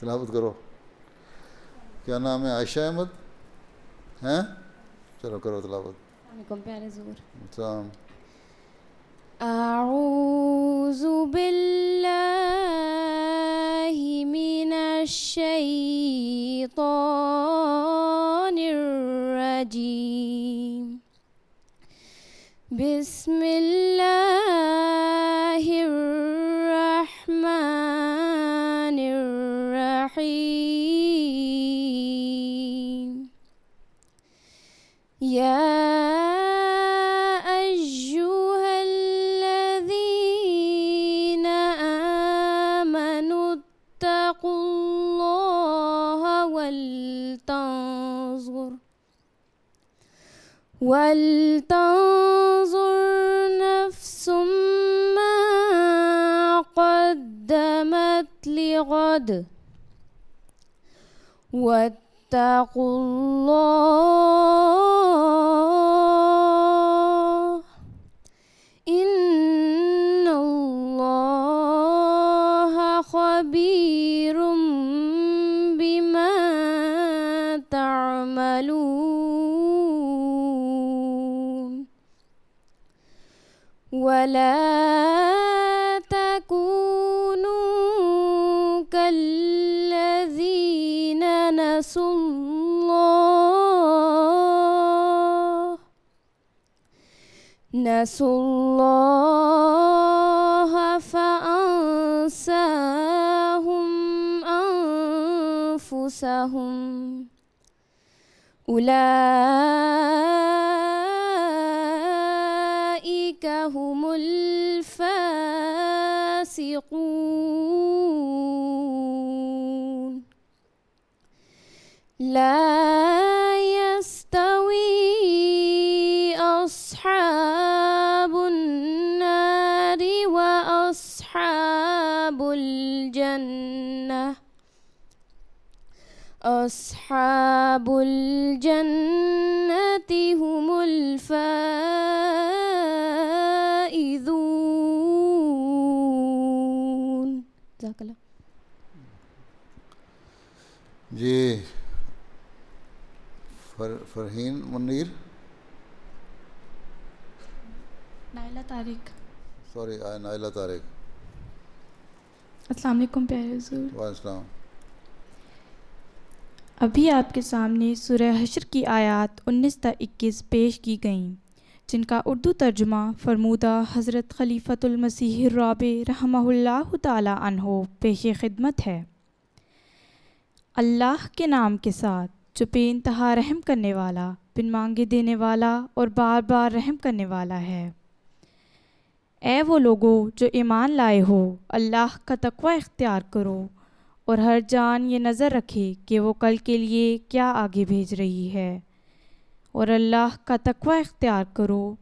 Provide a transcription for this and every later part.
تلاوت کرو. کیا نام ہے؟ عائشہ احمد ہیں؟ چلو کرو تلاوت. علیکم پیارے حضور. سلام. اعوذ باللہ من الشیطان الرجیم. بسم اللہ الرحمن الرحیم. یا ایہا الذین آمنوا اتقوا اللہ ولتنظر نفس ما قدمت لغد واتقوا اللہ ان اللہ خبیر بما تعملون. ولا تكونوا كالذين نسوا الله فأنساهم أنفسهم أولئك هم الفاسقون. لا يستوي أصحاب النار وأصحاب الجنة هم الفائزون. جزاک اللہ. جی فرحین منیر، نائلہ طارق. سوری نائلہ طارق. السلام علیکم پیارے حضور. وعلیکم السلام. ابھی آپ کے سامنے سورہ حشر کی آیات 19 تا 21 پیش کی گئیں، جن کا اردو ترجمہ فرمودہ حضرت خلیفۃ المسیح الرابع رحمہ اللہ تعالی عنہ پیش خدمت ہے. اللہ کے نام کے ساتھ جو بے انتہا رحم کرنے والا، بن مانگے دینے والا اور بار بار رحم کرنے والا ہے. اے وہ لوگو جو ایمان لائے ہو، اللہ کا تقوی اختیار کرو اور ہر جان یہ نظر رکھے کہ وہ کل کے لیے کیا آگے بھیج رہی ہے، اور اللہ کا تقوی اختیار کرو،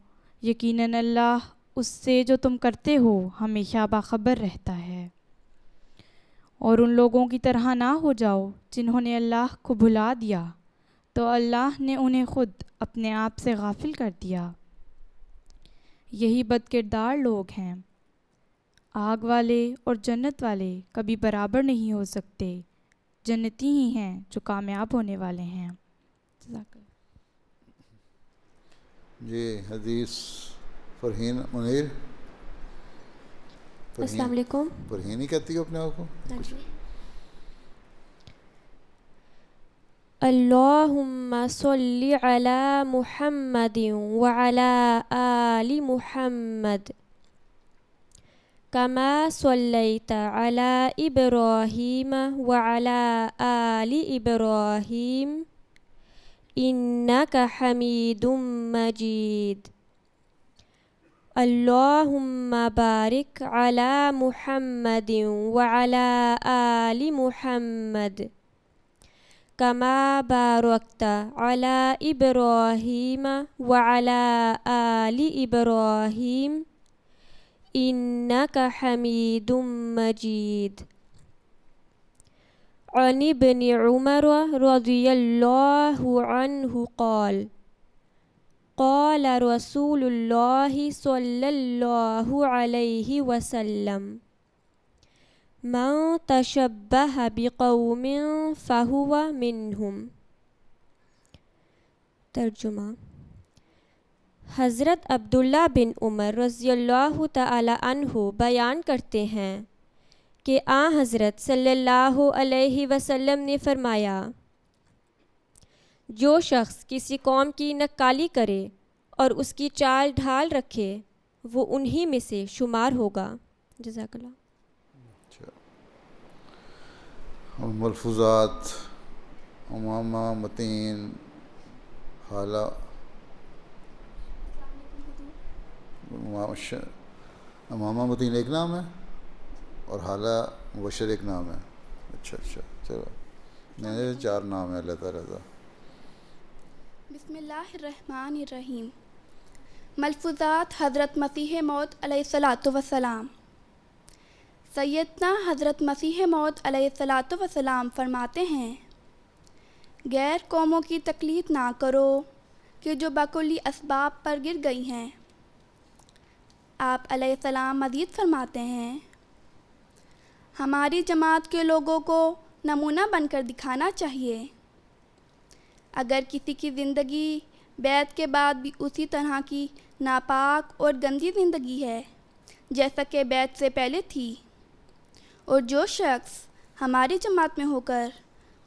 یقیناً اللہ اس سے جو تم کرتے ہو ہمیشہ باخبر رہتا ہے. اور ان لوگوں کی طرح نہ ہو جاؤ جنہوں نے اللہ کو بھلا دیا تو اللہ نے انہیں خود اپنے آپ سے غافل کر دیا. یہی بد کردار لوگ ہیں. آگ والے اور جنت والے کبھی برابر نہیں ہو سکتے. جنتی ہی ہیں جو کامیاب ہونے والے ہیں. جزاک اللہ. جی حدیث فرحین منیر. السلام علیکم. فرحین ہی کہتی ہو اپنے آپ کو؟ اللہم صلی علی محمد وعلی آل محمد کما صلیت علی ابراہیم وعلی آل ابراہیم انک حمید مجید. اللہم بارک علی محمد وعلی آل محمد کما بارکت علی ابراہیم وعلی آل ابراہیم انک حمید مجید. عن ابن عمر رضی اللہ عنہ قال قال رسول اللہ صلی اللہ علیہ وسلم من تشبہ بقوم فہو منہم۔ ترجمہ: حضرت عبداللہ بن عمر رضی اللہ تعالی عنہ بیان کرتے ہیں کہ آن حضرت صلی اللہ علیہ وسلم نے فرمایا، جو شخص کسی قوم کی نکالی کرے اور اس کی چال ڈھال رکھے وہ انہی میں سے شمار ہوگا۔ جزاک اللہ۔ ملفوظات: امامہ، متین، حالہ، امامہ متین ایک نام ہے اور حالہ مبشر ایک نام ہے۔ اچھا چلو، نہیں 4 نام ہے اللہ تعالیٰ کا۔ بسم اللہ الرحمن الرحیم۔ ملفوظات حضرت مسیح موعود علیہ الصلاۃ والسلام۔ سیدنا حضرت مسیح موعود علیہ الصلاۃ والسلام فرماتے ہیں، غیر قوموں کی تقلید نہ کرو کہ جو بکلی اسباب پر گر گئی ہیں۔ آپ علیہ السلام مزید فرماتے ہیں، ہماری جماعت کے لوگوں کو نمونہ بن کر دکھانا چاہیے۔ اگر کسی کی زندگی بیعت کے بعد بھی اسی طرح کی ناپاک اور گندی زندگی ہے جیسا کہ بیعت سے پہلے تھی، اور جو شخص ہماری جماعت میں ہو کر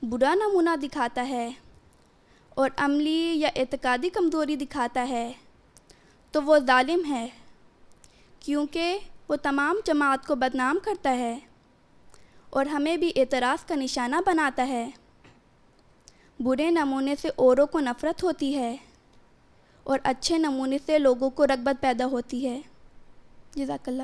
برا نمونہ دکھاتا ہے اور عملی یا اعتقادی کمزوری دکھاتا ہے تو وہ ظالم ہے، کیونکہ وہ تمام جماعت کو بدنام کرتا ہے اور ہمیں بھی اعتراض کا نشانہ بناتا ہے۔ برے نمونے سے اوروں کو نفرت ہوتی ہے اور اچھے نمونے سے لوگوں کو رغبت پیدا ہوتی ہے۔ جزاک اللہ۔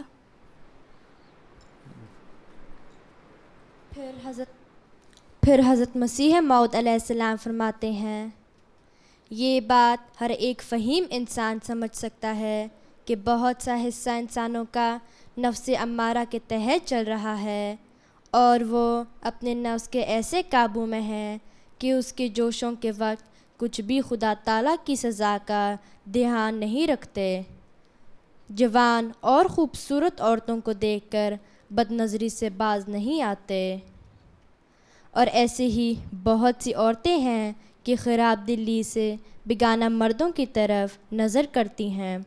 پھر حضرت مسیح موعود علیہ السلام فرماتے ہیں، یہ بات ہر ایک فہیم انسان سمجھ سکتا ہے کہ بہت سا حصہ انسانوں کا نفس امارہ کے تحت چل رہا ہے اور وہ اپنے نفس کے ایسے قابو میں ہے کہ اس کے جوشوں کے وقت کچھ بھی خدا تعالیٰ کی سزا کا دھیان نہیں رکھتے۔ جوان اور خوبصورت عورتوں کو دیکھ کر بد نظری سے باز نہیں آتے، اور ایسے ہی بہت سی عورتیں ہیں کہ خراب دلی سے بیگانہ مردوں کی طرف نظر کرتی ہیں،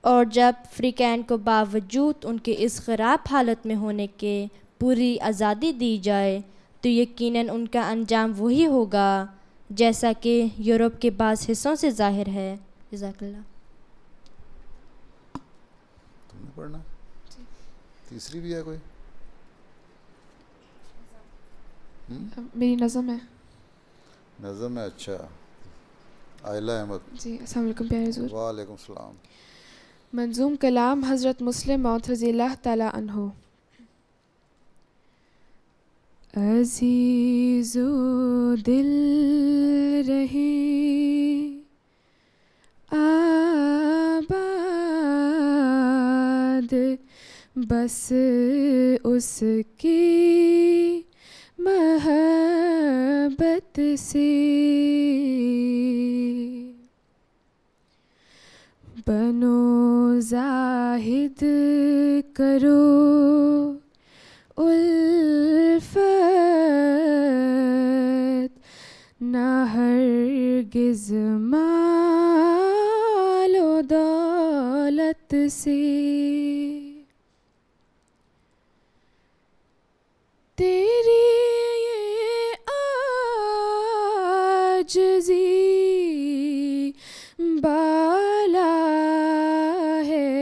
اور جب فریقین کو باوجود ان کے اس خراب حالت میں ہونے کے پوری آزادی دی جائے تو یقیناً ان کا انجام وہی ہوگا جیسا کہ یورپ کے بعض حصوں سے ظاہر ہے۔ جزاک اللہ۔ تم نے پڑھنا؟ تیسری بھی ہے کوئی؟ میری نظم ہے۔ نظم ہے، اچھا۔ عائلہ احمد۔ جی السلام علیکم پیارے حضور۔ وعلیکم السلام۔ منظوم کلام حضرت مسلم موعود رضی اللہ تعالیٰ عنہ۔ عزیز و دل رہی آباد بس اس کی محبت سے، بنو زاہد کرو الفت، نہ ہرگز مال و دولت سے، تیری یہ عاجزی بالا ہے،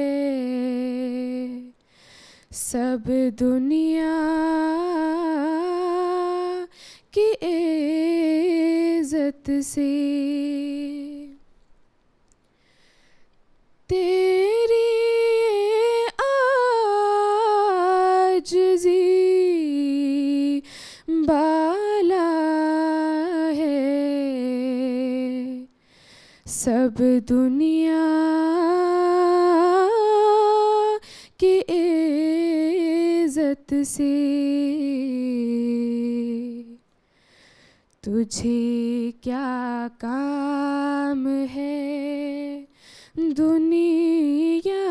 سب دنیا کی عزت سے، تیری عاجزی بالا ہے، سب دنیا کی عزت سے، تجھے کیا کام ہے دنیا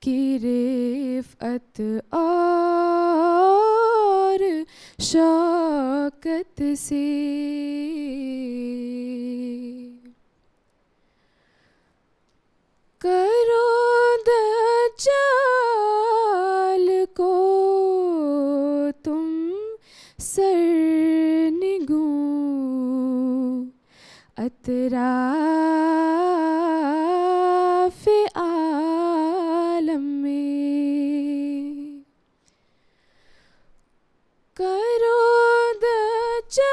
کی رفعت اور شوکت سے کرو دجال کو تم سرنگوں اطراف عالم میں کرو دجال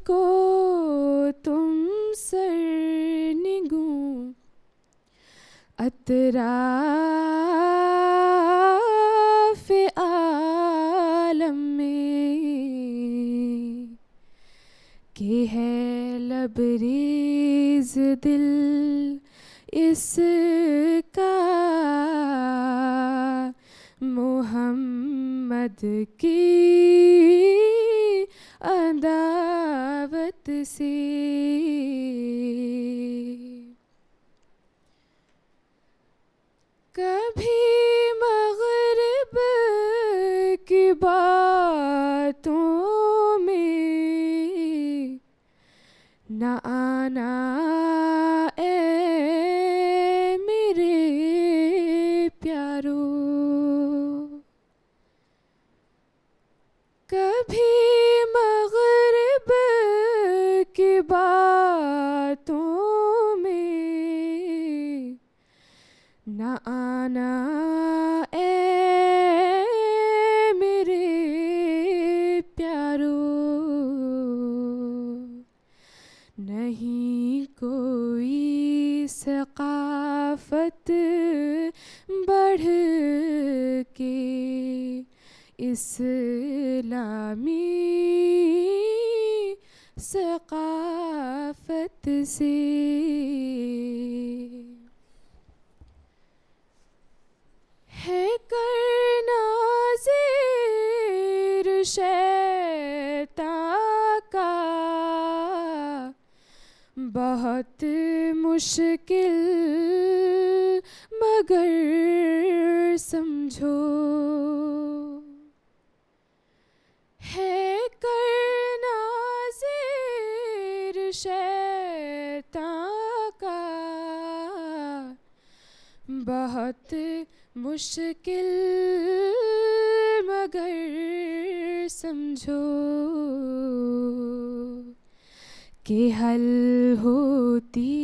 کو تم سرنگوں اطراف عالم میں کہ ہے لبریز دل اس کا محمد کی عداوت سے کبھی مغرب کی باتوں میں نہ آنا اے میرے پیارو کبھی مغرب کی باتوں میں نہ آنا اے میرے پیارو نہیں کوئی ثقافت بڑھ کے اسلامی ثقافت سے ہے کرنا زیر شیطان کا بہت مشکل مگر سمجھو ہے کرنا زیر شیطان کا بہت مشکل مگر سمجھو کہ حل ہوتی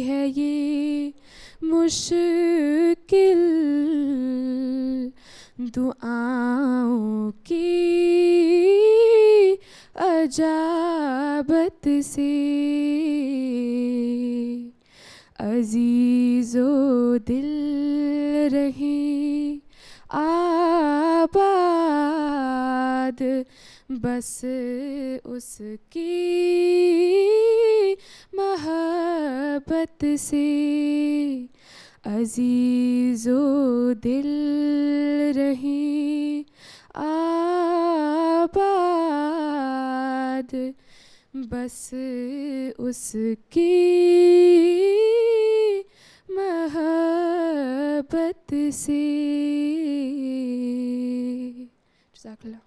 ہے یہ مشکل دعاؤں کی اجابت سے عزیز و دل رہیں آباد بس اس کی محبت سے عزیز و دل رہیں آباد بس اس کی محبت سے. جزاک اللہ.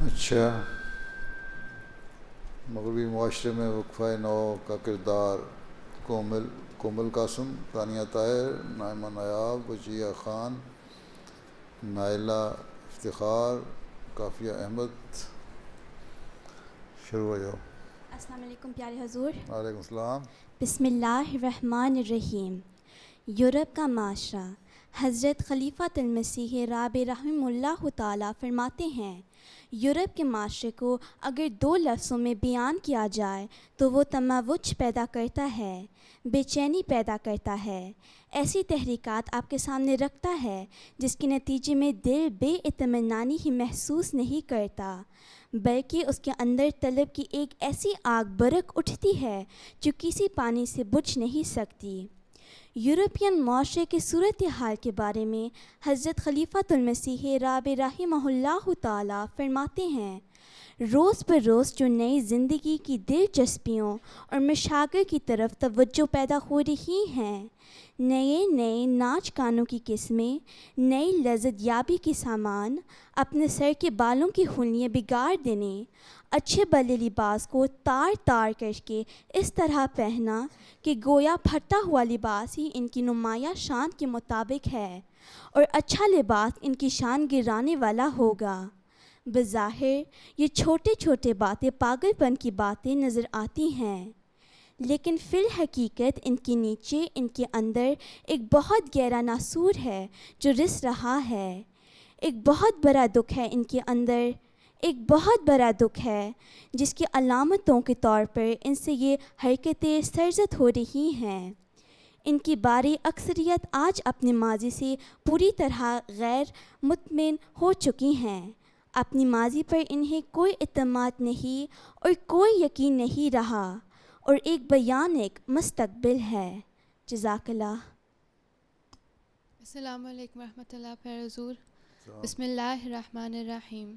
اچھا، مغربی معاشرے میں وقفہ نو کا کردار کومل قاسم، ثانیہ طاہر، نائمہ نایاب، وجیہ خان، نائلہ افتخار، کافیہ احمد. شروع ہو جاؤ. السلام علیکم پیارے حضور. وعلیکم السلام. بسم اللہ الرحمن الرحیم. یورپ کا معاشرہ. حضرت خلیفۃ المسیح رابع رحمہ اللہ تعالیٰ فرماتے ہیں، یورپ کے معاشرے کو اگر 2 لفظوں میں بیان کیا جائے تو وہ تموج پیدا کرتا ہے، بے چینی پیدا کرتا ہے. ایسی تحریکات آپ کے سامنے رکھتا ہے جس کے نتیجے میں دل بے اطمینانی ہی محسوس نہیں کرتا، بلکہ اس کے اندر طلب کی ایک ایسی آگ برق اٹھتی ہے جو کسی پانی سے بجھ نہیں سکتی. یورپین معاشرے کی صورتحال کے بارے میں حضرت خلیفۃ المسیح رابع رحمہ اللہ تعالیٰ فرماتے ہیں، روز بروز جو نئی زندگی کی دلچسپیوں اور مشاغل کی طرف توجہ پیدا ہو رہی ہیں، نئے ناچ گانوں کی قسمیں، نئی لذت یابی کے سامان، اپنے سر کے بالوں کی خلیاں بگاڑ دینے، اچھے بھلے لباس کو تار کر کے اس طرح پہنا کہ گویا پھٹا ہوا لباس ہی ان کی نمایاں شان کے مطابق ہے اور اچھا لباس ان کی شان گرانے والا ہوگا۔ بظاہر یہ چھوٹے باتیں پاگل پن کی باتیں نظر آتی ہیں، لیکن فی الحقیقت ان کے نیچے، ان کے اندر ایک بہت گہرا ناسور ہے جو رس رہا ہے۔ ایک بہت بڑا دکھ ہے ان کے اندر، ایک بہت بڑا دکھ ہے جس کی علامتوں کے طور پر ان سے یہ حرکتیں سرزد ہو رہی ہیں۔ ان کی باری اکثریت آج اپنے ماضی سے پوری طرح غیر مطمئن ہو چکی ہیں۔ اپنی ماضی پر انہیں کوئی اعتماد نہیں اور کوئی یقین نہیں رہا اور ایک بیانک مستقبل ہے۔ جزاک اللہ۔ السلام علیکم ورحمۃ اللہ پیر حضور۔ بسم اللہ الرحمن الرحیم۔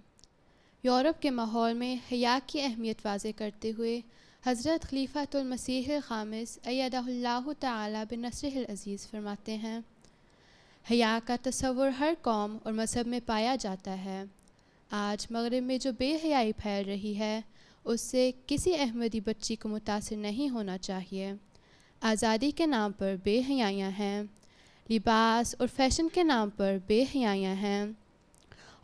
یورپ کے ماحول میں حیا کی اہمیت واضح کرتے ہوئے حضرت خلیفۃ المسیح الخامس ایدہ اللہ تعالی بنصرہ العزیز فرماتے ہیں، حیا کا تصور ہر قوم اور مذہب میں پایا جاتا ہے۔ آج مغرب میں جو بے حیائی پھیل رہی ہے اس سے کسی احمدی بچی کو متاثر نہیں ہونا چاہیے۔ آزادی کے نام پر بے حیائیاں ہیں، لباس اور فیشن کے نام پر بے حیائیاں ہیں۔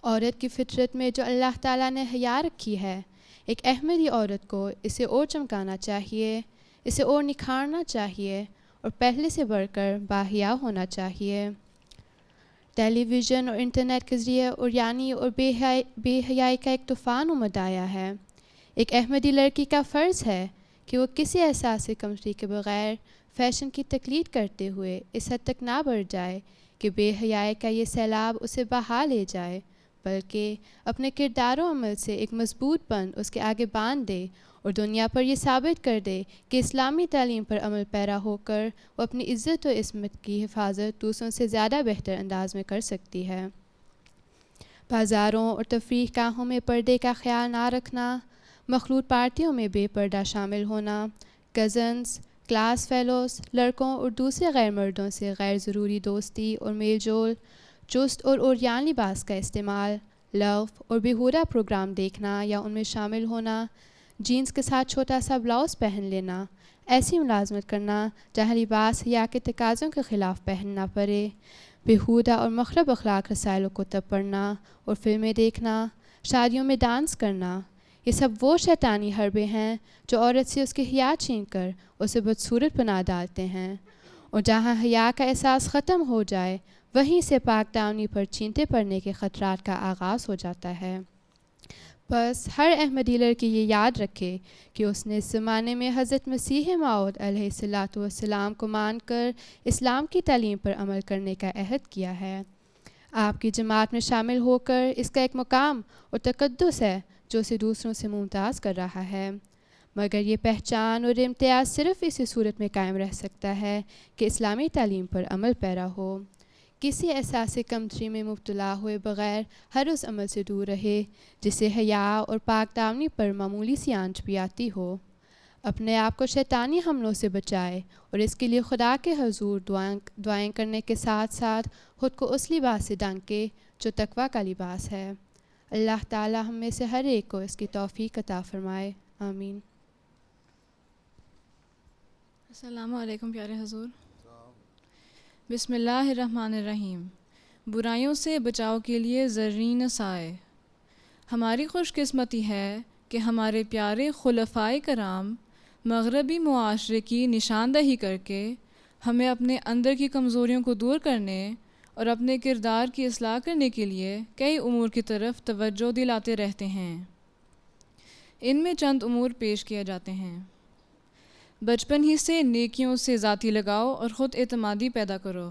عورت کی فطرت میں جو اللہ تعالیٰ نے حیا رکھی ہے، ایک احمدی عورت کو اسے اور چمکانا چاہیے، اسے اور نکھارنا چاہیے اور پہلے سے بڑھ کر باحیا ہونا چاہیے۔ ٹیلی ویژن اور انٹرنیٹ کے ذریعے اوریانی اور بے حیائی کا ایک طوفان امڈ آیا ہے۔ ایک احمدی لڑکی کا فرض ہے کہ وہ کسی احساس کمتری کے بغیر فیشن کی تقلید کرتے ہوئے اس حد تک نہ بڑھ جائے کہ بے حیائی کا یہ سیلاب اسے بہا لے جائے، بلکہ اپنے کردار و عمل سے ایک مضبوط پن اس کے آگے باندھ دے اور دنیا پر یہ ثابت کر دے کہ اسلامی تعلیم پر عمل پیرا ہو کر وہ اپنی عزت و عصمت کی حفاظت دوسروں سے زیادہ بہتر انداز میں کر سکتی ہے۔ بازاروں اور تفریح گاہوں میں پردے کا خیال نہ رکھنا، مخلوط پارٹیوں میں بے پردہ شامل ہونا، کزنز، کلاس فیلوز، لڑکوں اور دوسرے غیر مردوں سے غیر ضروری دوستی اور میل جول، چست اور عریان لباس کا استعمال، لغو اور بیہودہ پروگرام دیکھنا یا ان میں شامل ہونا، جینز کے ساتھ چھوٹا سا بلاؤز پہن لینا، ایسی ملازمت کرنا جہاں لباس حیا کے تقاضوں کے خلاف پہننا پڑے، بیہودہ اور مخرب اخلاق رسائلوں کو تب پڑھنا اور فلمیں دیکھنا، شادیوں میں ڈانس کرنا، یہ سب وہ شیطانی حربے ہیں جو عورت سے اس کی حیا چھین کر اسے بدصورت بنا ڈالتے ہیں، اور جہاں حیا کا احساس ختم ہو جائے وہیں سے پاک دامنی پر چھینٹے پڑنے کے خطرات کا آغاز ہو جاتا ہے۔ بس ہر احمدی لڑکی یہ یاد رکھے کہ اس نے اس زمانے میں حضرت مسیح موعود علیہ السلام کو مان کر اسلام کی تعلیم پر عمل کرنے کا عہد کیا ہے۔ آپ کی جماعت میں شامل ہو کر اس کا ایک مقام اور تقدس ہے جو اسے دوسروں سے ممتاز کر رہا ہے، مگر یہ پہچان اور امتیاز صرف اسی صورت میں قائم رہ سکتا ہے کہ اسلامی تعلیم پر عمل پیرا ہو۔ کسی احساس کمتری میں مبتلا ہوئے بغیر ہر اس عمل سے دور رہے جسے حیا اور پاک دامنی پر معمولی سی آنچ بھی آتی ہو۔ اپنے آپ کو شیطانی حملوں سے بچائے اور اس کے لیے خدا کے حضور دعائیں کرنے کے ساتھ ساتھ خود کو اس لباس سے ڈھانکے جو تقویٰ کا لباس ہے۔ اللہ تعالی ہم میں سے ہر ایک کو اس کی توفیق عطا فرمائے، آمین۔ السلام علیکم پیارے حضور۔ بسم اللہ الرحمن الرحیم۔ برائیوں سے بچاؤ کے لیے زرین سائے۔ ہماری خوش قسمتی ہے کہ ہمارے پیارے خلفائے کرام مغربی معاشرے کی نشاندہی کر کے ہمیں اپنے اندر کی کمزوریوں کو دور کرنے اور اپنے کردار کی اصلاح کرنے کے لیے کئی امور کی طرف توجہ دلاتے رہتے ہیں۔ ان میں چند امور پیش کیے جاتے ہیں۔ بچپن ہی سے نیکیوں سے ذاتی لگاؤ اور خود اعتمادی پیدا کرو۔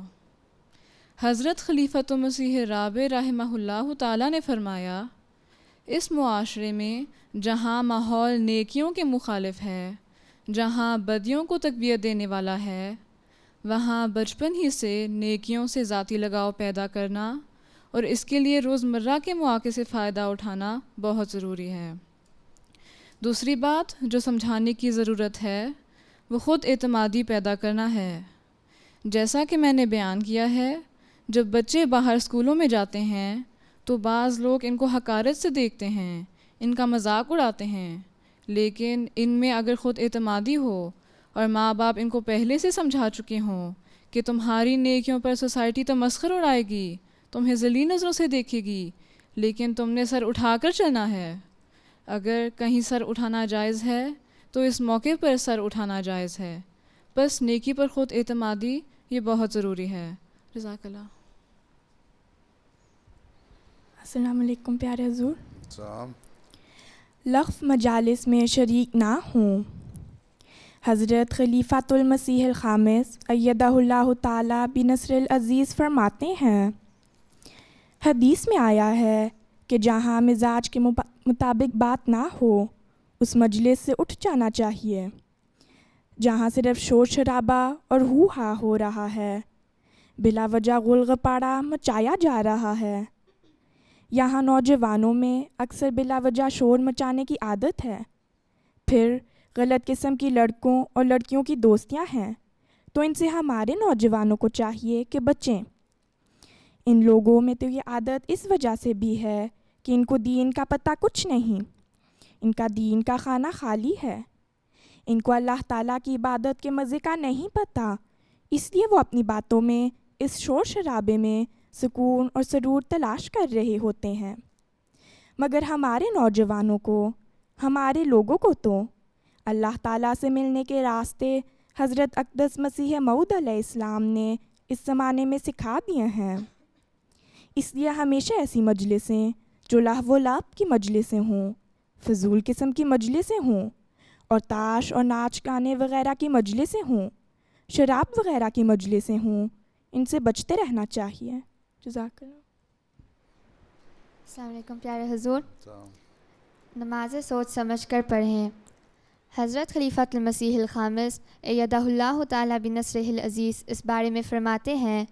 حضرت خلیفۃ المسیح رابع رحمہ اللہ تعالیٰ نے فرمایا، اس معاشرے میں جہاں ماحول نیکیوں کے مخالف ہے، جہاں بدیوں کو تقویت دینے والا ہے، وہاں بچپن ہی سے نیکیوں سے ذاتی لگاؤ پیدا کرنا اور اس کے لیے روزمرہ کے مواقع سے فائدہ اٹھانا بہت ضروری ہے۔ دوسری بات جو سمجھانے کی ضرورت ہے وہ خود اعتمادی پیدا کرنا ہے۔ جیسا کہ میں نے بیان کیا ہے، جب بچے باہر اسکولوں میں جاتے ہیں تو بعض لوگ ان کو حقارت سے دیکھتے ہیں، ان کا مذاق اڑاتے ہیں، لیکن ان میں اگر خود اعتمادی ہو اور ماں باپ ان کو پہلے سے سمجھا چکے ہوں کہ تمہاری نیکیوں پر سوسائٹی تمسخر اڑائے گی، تمہیں ذلیل نظروں سے دیکھے گی، لیکن تم نے سر اٹھا کر چلنا ہے۔ اگر کہیں سر اٹھانا جائز ہے تو اس موقع پر سر اٹھانا جائز ہے۔ بس نیکی پر خود اعتمادی یہ بہت ضروری ہے۔ جزاک اللہ۔ السلام علیکم پیارے حضور۔ السلام۔ لغو مجالس میں شریک نہ ہوں۔ حضرت خلیفۃ المسیح الخامس ایدہ اللہ تعالیٰ بنصر العزیز فرماتے ہیں، حدیث میں آیا ہے کہ جہاں مزاج کے مطابق بات نہ ہو اس مجلس سے اٹھ جانا چاہیے۔ جہاں صرف شور شرابہ اور ہو ہا ہو رہا ہے، بلا وجہ غل غپاڑہ مچایا جا رہا ہے، یہاں نوجوانوں میں اکثر بلا وجہ شور مچانے کی عادت ہے، پھر غلط قسم کی لڑکوں اور لڑکیوں کی دوستیاں ہیں، تو ان سے ہمارے نوجوانوں کو چاہیے کہ بچیں۔ ان لوگوں میں تو یہ عادت اس وجہ سے بھی ہے کہ ان کو دین کا پتہ کچھ نہیں، ان کا دین کا خانہ خالی ہے، ان کو اللہ تعالیٰ کی عبادت کے مزے کا نہیں پتہ، اس لیے وہ اپنی باتوں میں اس شور شرابے میں سکون اور سرور تلاش کر رہے ہوتے ہیں۔ مگر ہمارے نوجوانوں کو، ہمارے لوگوں کو تو اللہ تعالیٰ سے ملنے کے راستے حضرت اقدس مسیح موعود علیہ السلام نے اس زمانے میں سکھا دیے ہیں۔ اس لیے ہمیشہ ایسی مجلسیں جو لہو و لعب کی مجلسیں ہوں، فضول قسم کی مجلسیں ہوں، اور تاش اور ناچ گانے وغیرہ کی مجلسیں ہوں، شراب وغیرہ کی مجلسیں ہوں، ان سے بچتے رہنا چاہیے۔ جزاک اللہ۔ السلام علیکم پیارے حضور۔ نمازیں سوچ سمجھ کر پڑھیں۔ حضرت خلیفۃ المسیح الخامس ایدہ اللہ تعالیٰ بنصرہ العزیز اس بارے میں فرماتے ہیں،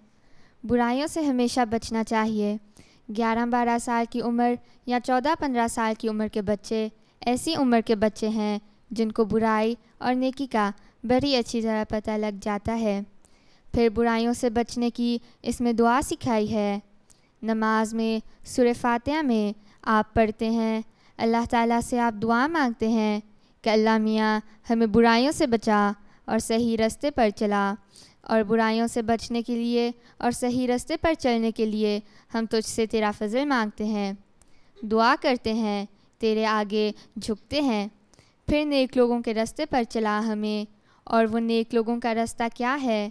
برائیوں سے ہمیشہ بچنا چاہیے۔ 11-12 سال کی عمر یا 14-15 سال کی عمر کے بچے ایسی عمر کے بچے ہیں جن کو برائی اور نیکی کا بڑی اچھی طرح پتہ لگ جاتا ہے۔ پھر برائیوں سے بچنے کی اس میں دعا سکھائی ہے۔ نماز میں سورہ فاتحہ میں آپ پڑھتے ہیں، اللہ تعالیٰ سے آپ دعا مانگتے ہیں کہ اللہ میاں ہمیں برائیوں سے بچا اور صحیح راستے پر چلا، اور برائیوں سے بچنے کے لیے اور صحیح راستے پر چلنے کے لیے ہم تجھ سے تیرا فضل مانگتے ہیں، دعا کرتے ہیں، تیرے آگے جھکتے ہیں۔ پھر نیک لوگوں کے راستے پر چلا ہمیں، اور وہ نیک لوگوں کا راستہ کیا ہے؟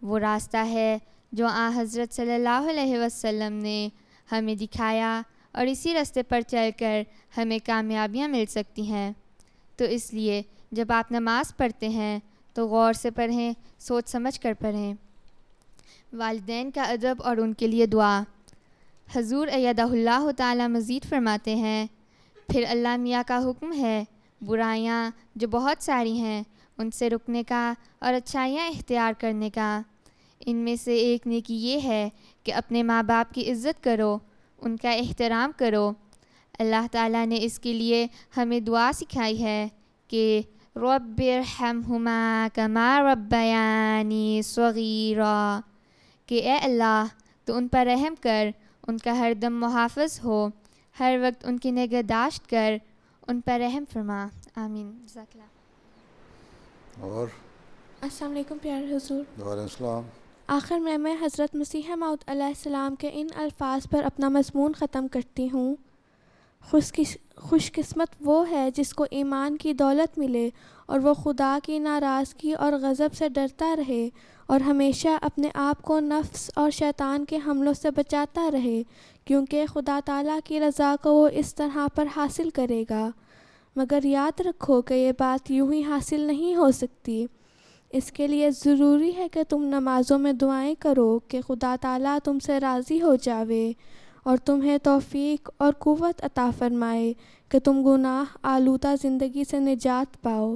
وہ راستہ ہے جو حضرت صلی اللہ علیہ وسلم نے ہمیں دکھایا، اور اسی راستے پر چل کر ہمیں کامیابیاں مل سکتی ہیں۔ تو اس لیے جب آپ نماز پڑھتے ہیں تو غور سے پڑھیں، سوچ سمجھ کر پڑھیں۔ والدین کا ادب اور ان کے لیے دعا۔ حضور ایدہ اللہ تعالیٰ مزید فرماتے ہیں، پھر اللہ میاں کا حکم ہے برائیاں جو بہت ساری ہیں ان سے رکنے کا اور اچھائیاں اختیار کرنے کا۔ ان میں سے ایک نیکی یہ ہے کہ اپنے ماں باپ کی عزت کرو، ان کا احترام کرو۔ اللہ تعالیٰ نے اس کے لیے ہمیں دعا سکھائی ہے کہ رب ارحمہما کما ربیانی صغیرا، کہ اے اللہ تو ان پر رحم کر، ان کا ہر دم محافظ ہو، ہر وقت ان کی نگہداشت کر، ان پر رحم فرما۔ آمین۔ جزاک اللہ۔ اور السلام علیکم پیارے حضور۔ وعلیکم السلام۔ آخر میں حضرت مسیح موعود علیہ السلام کے ان الفاظ پر اپنا مضمون ختم کرتی ہوں، خوش قسمت وہ ہے جس کو ایمان کی دولت ملے اور وہ خدا کی ناراضگی اور غضب سے ڈرتا رہے اور ہمیشہ اپنے آپ کو نفس اور شیطان کے حملوں سے بچاتا رہے، کیونکہ خدا تعالیٰ کی رضا کو وہ اس طرح پر حاصل کرے گا۔ مگر یاد رکھو کہ یہ بات یوں ہی حاصل نہیں ہو سکتی، اس کے لیے ضروری ہے کہ تم نمازوں میں دعائیں کرو کہ خدا تعالیٰ تم سے راضی ہو جاوے اور تمہیں توفیق اور قوت عطا فرمائے کہ تم گناہ آلودہ زندگی سے نجات پاؤ۔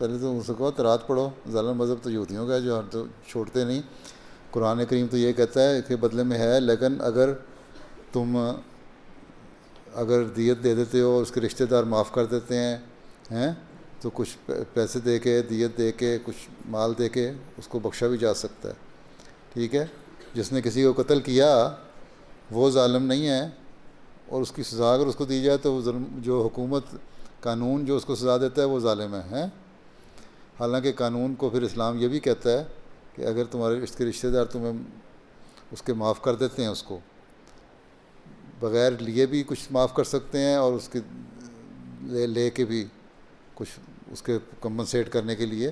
پہلے تو ان سے کہو تورات پڑھو. ظالم مذہب تو یہودیوں کا ہے جو تو چھوڑتے نہیں. قرآن کریم تو یہ کہتا ہے کہ بدلے میں ہے، لیکن اگر تم دیت دے دیتے ہو، اس کے رشتہ دار معاف کر دیتے ہیں تو کچھ پیسے دے کے، دیت دے کے، کچھ مال دے کے اس کو بخشا بھی جا سکتا ہے. ٹھیک ہے. جس نے کسی کو قتل کیا وہ ظالم نہیں ہے، اور اس کی سزا اگر اس کو دی جائے تو وہ جو حکومت قانون جو اس کو سزا دیتا ہے وہ ظالم ہے. حالانکہ قانون کو پھر اسلام یہ بھی کہتا ہے کہ اگر تمہارے اس کے رشتہ دار تمہیں اس کے معاف کر دیتے ہیں، اس کو بغیر لیے بھی کچھ معاف کر سکتے ہیں، اور اس کے لے کے بھی کچھ اس کے کمپنسیٹ کرنے کے لیے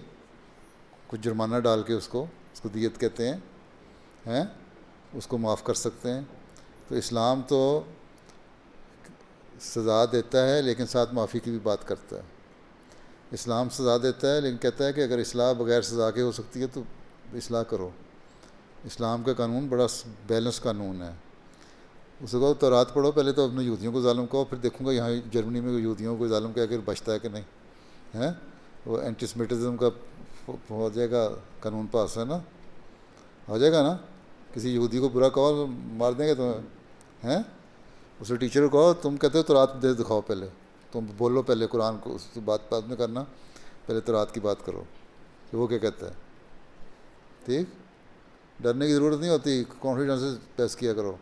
کچھ جرمانہ ڈال کے اس کو دیت کہتے ہیں اس کو معاف کر سکتے ہیں. تو اسلام تو سزا دیتا ہے لیکن ساتھ معافی کی بھی بات کرتا ہے. اسلام سزا دیتا ہے لیکن کہتا ہے کہ اگر اصلاح بغیر سزا کے ہو سکتی ہے تو اصلاح کرو. اسلام کا قانون بڑا بیلنس قانون ہے. اس کو تورات پڑھو، پہلے تو اپنے یہودیوں کو ظالم کہو، پھر دیکھوں گا یہاں جرمنی میں یہودیوں کو ظالم کہہ کے بچتا ہے کہ نہیں. وہ اینٹی سیمیٹزم کا ہو جائے گا قانون پاس، ہے نا، ہو جائے گا نا. کسی یہودی کو برا کہو مار دیں گے تمہیں. اسے ٹیچر کو کہو تم کہتے ہو تورات دے دکھاؤ، پہلے تم بولو، پہلے قرآن کو اس بات میں کرنا، پہلے تورات کی بات کرو کہ وہ کیا کہتا ہے. ٹھیک، ڈرنے کی ضرورت نہیں ہوتی، کانفیڈنس سے پیس کیا کرو.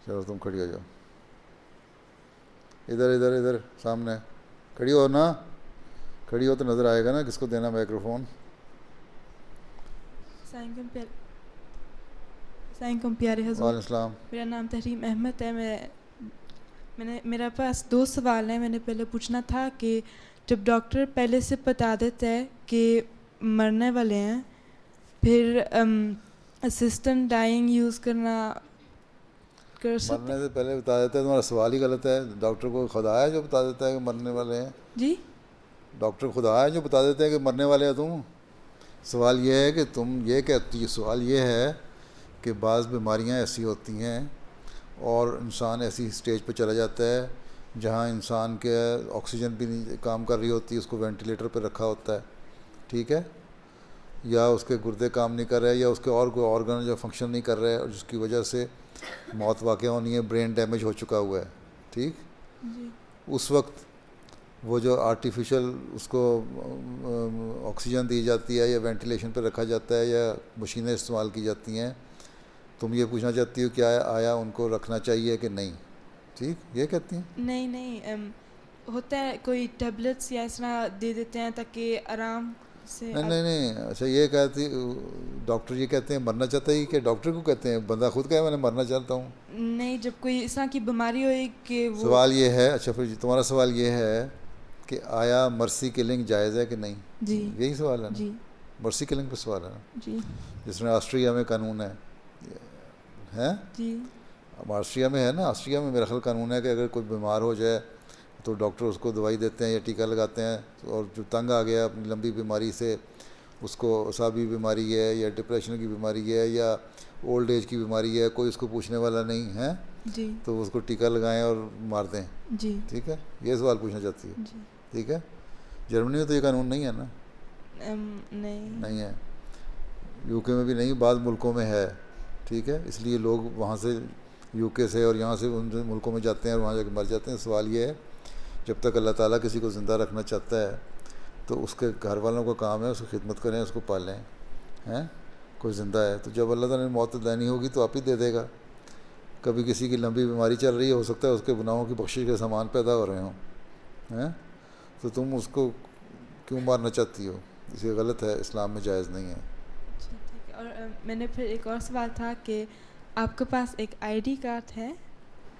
چلو تم کھڑی ہو جاؤ، ادھر سامنے کھڑی ہو نا، کھڑی ہو تو نظر آئے گا نا کس کو دینا مائکرو فون. السلام علیکم پیارے حضور. وعلیکم السلام. میرا نام تحریم احمد ہے. میرا پاس 2 سوال ہیں. میں نے پہلے پوچھنا تھا کہ جب ڈاکٹر پہلے سے بتا دیتا ہے کہ مرنے والے ہیں، پھر اسسٹنٹ ڈائنگ یوز کرنا کر سکتے؟ مرنے سے پہلے بتا دیتا ہے، تمہارا سوال ہی غلط ہے. ڈاکٹر کو خدا ہے جو بتا دیتا ہے کہ مرنے والے ہیں؟ جی، ڈاکٹر خدا ہے جو بتا دیتے ہیں کہ مرنے والے ہیں تم؟ سوال یہ ہے کہ تم یہ کہتی، سوال یہ ہے کہ بعض بیماریاں ایسی ہوتی ہیں اور انسان ایسی سٹیج پہ چلا جاتا ہے جہاں انسان کے آکسیجن بھی نہیں کام کر رہی ہوتی، اس کو وینٹیلیٹر پہ رکھا ہوتا ہے. ٹھیک ہے، یا اس کے گردے کام نہیں کر رہے، یا اس کے اور کوئی آرگن جو فنکشن نہیں کر رہے، اور جس کی وجہ سے موت واقع ہونی ہے، برین ڈیمیج ہو چکا ہوا ہے. ٹھیک، اس وقت وہ جو آرٹیفیشل اس کو آکسیجن دی جاتی ہے یا وینٹیلیشن پہ رکھا جاتا ہے یا مشینیں استعمال کی جاتی ہیں، تم یہ پوچھنا چاہتی ہو کیا آیا ان کو رکھنا چاہیے کہ نہیں؟ ٹھیک، یہ کہتی ہیں. نہیں ہوتا ہے کوئی ٹیبلٹس یا اس طرح دے دیتے ہیں تاکہ آرام سے. نہیں. اچھا، یہ کہتی ڈاکٹر یہ کہتے ہیں مرنا چاہتا ہے کہ ڈاکٹر کو کہتے ہیں؟ بندہ خود کہے میں نے مرنا چاہتا ہوں. نہیں، جب کوئی اس طرح کی بیماری ہوئی کہ وہ. سوال یہ ہے، اچھا پھر تمہارا سوال یہ ہے کہ آیا مرسی کلنگ جائز ہے کہ نہیں؟ جی، یہی سوال ہے نا؟ جی، مرسی کلنگ پہ سوال ہے نا؟ جی، جس میں آسٹریا میں قانون ہے جی، آسٹریا میں ہے نا، آسٹریا میں میرا خیال قانون ہے کہ اگر کوئی بیمار ہو جائے تو ڈاکٹر اس کو دوائی دیتے ہیں یا ٹیکہ لگاتے ہیں، اور جو تنگ آ گیا اپنی لمبی بیماری سے، اس کو اعصابی بیماری ہے یا ڈپریشن کی بیماری ہے یا اولڈ ایج کی بیماری ہے، کوئی اس کو پوچھنے والا نہیں ہے، جی، تو اس کو ٹیکہ لگائیں اور مار دیں. جی، ٹھیک ہے، یہ سوال پوچھنا چاہتی ہے. جی. ٹھیک ہے، جرمنی میں تو یہ قانون نہیں ہے نا؟ نہیں ہے. یو کے میں بھی نہیں، بعض ملکوں میں ہے. ٹھیک ہے، اس لیے لوگ وہاں سے یو کے سے اور یہاں سے ان ملکوں میں جاتے ہیں اور وہاں جا کے مر جاتے ہیں. سوال یہ ہے جب تک اللہ تعالیٰ کسی کو زندہ رکھنا چاہتا ہے تو اس کے گھر والوں کا کام ہے اس کی خدمت کریں، اس کو پالیں. کوئی زندہ ہے تو جب اللہ تعالیٰ نے موت دینی ہوگی تو آپ ہی دے دے گا. کبھی کسی کی لمبی بیماری چل رہی ہے، ہو سکتا ہے اس کے گناہوں کی بخشش کے سامان پیدا ہو رہے ہوں، تو تم اس کو کیوں مارنا چاہتی ہو؟ اس یہ غلط ہے، اسلام میں جائز نہیں ہے. ٹھیک ہے. اور میں نے پھر ایک اور سوال تھا کہ آپ کے پاس ایک آئی ڈی کارڈ ہے؟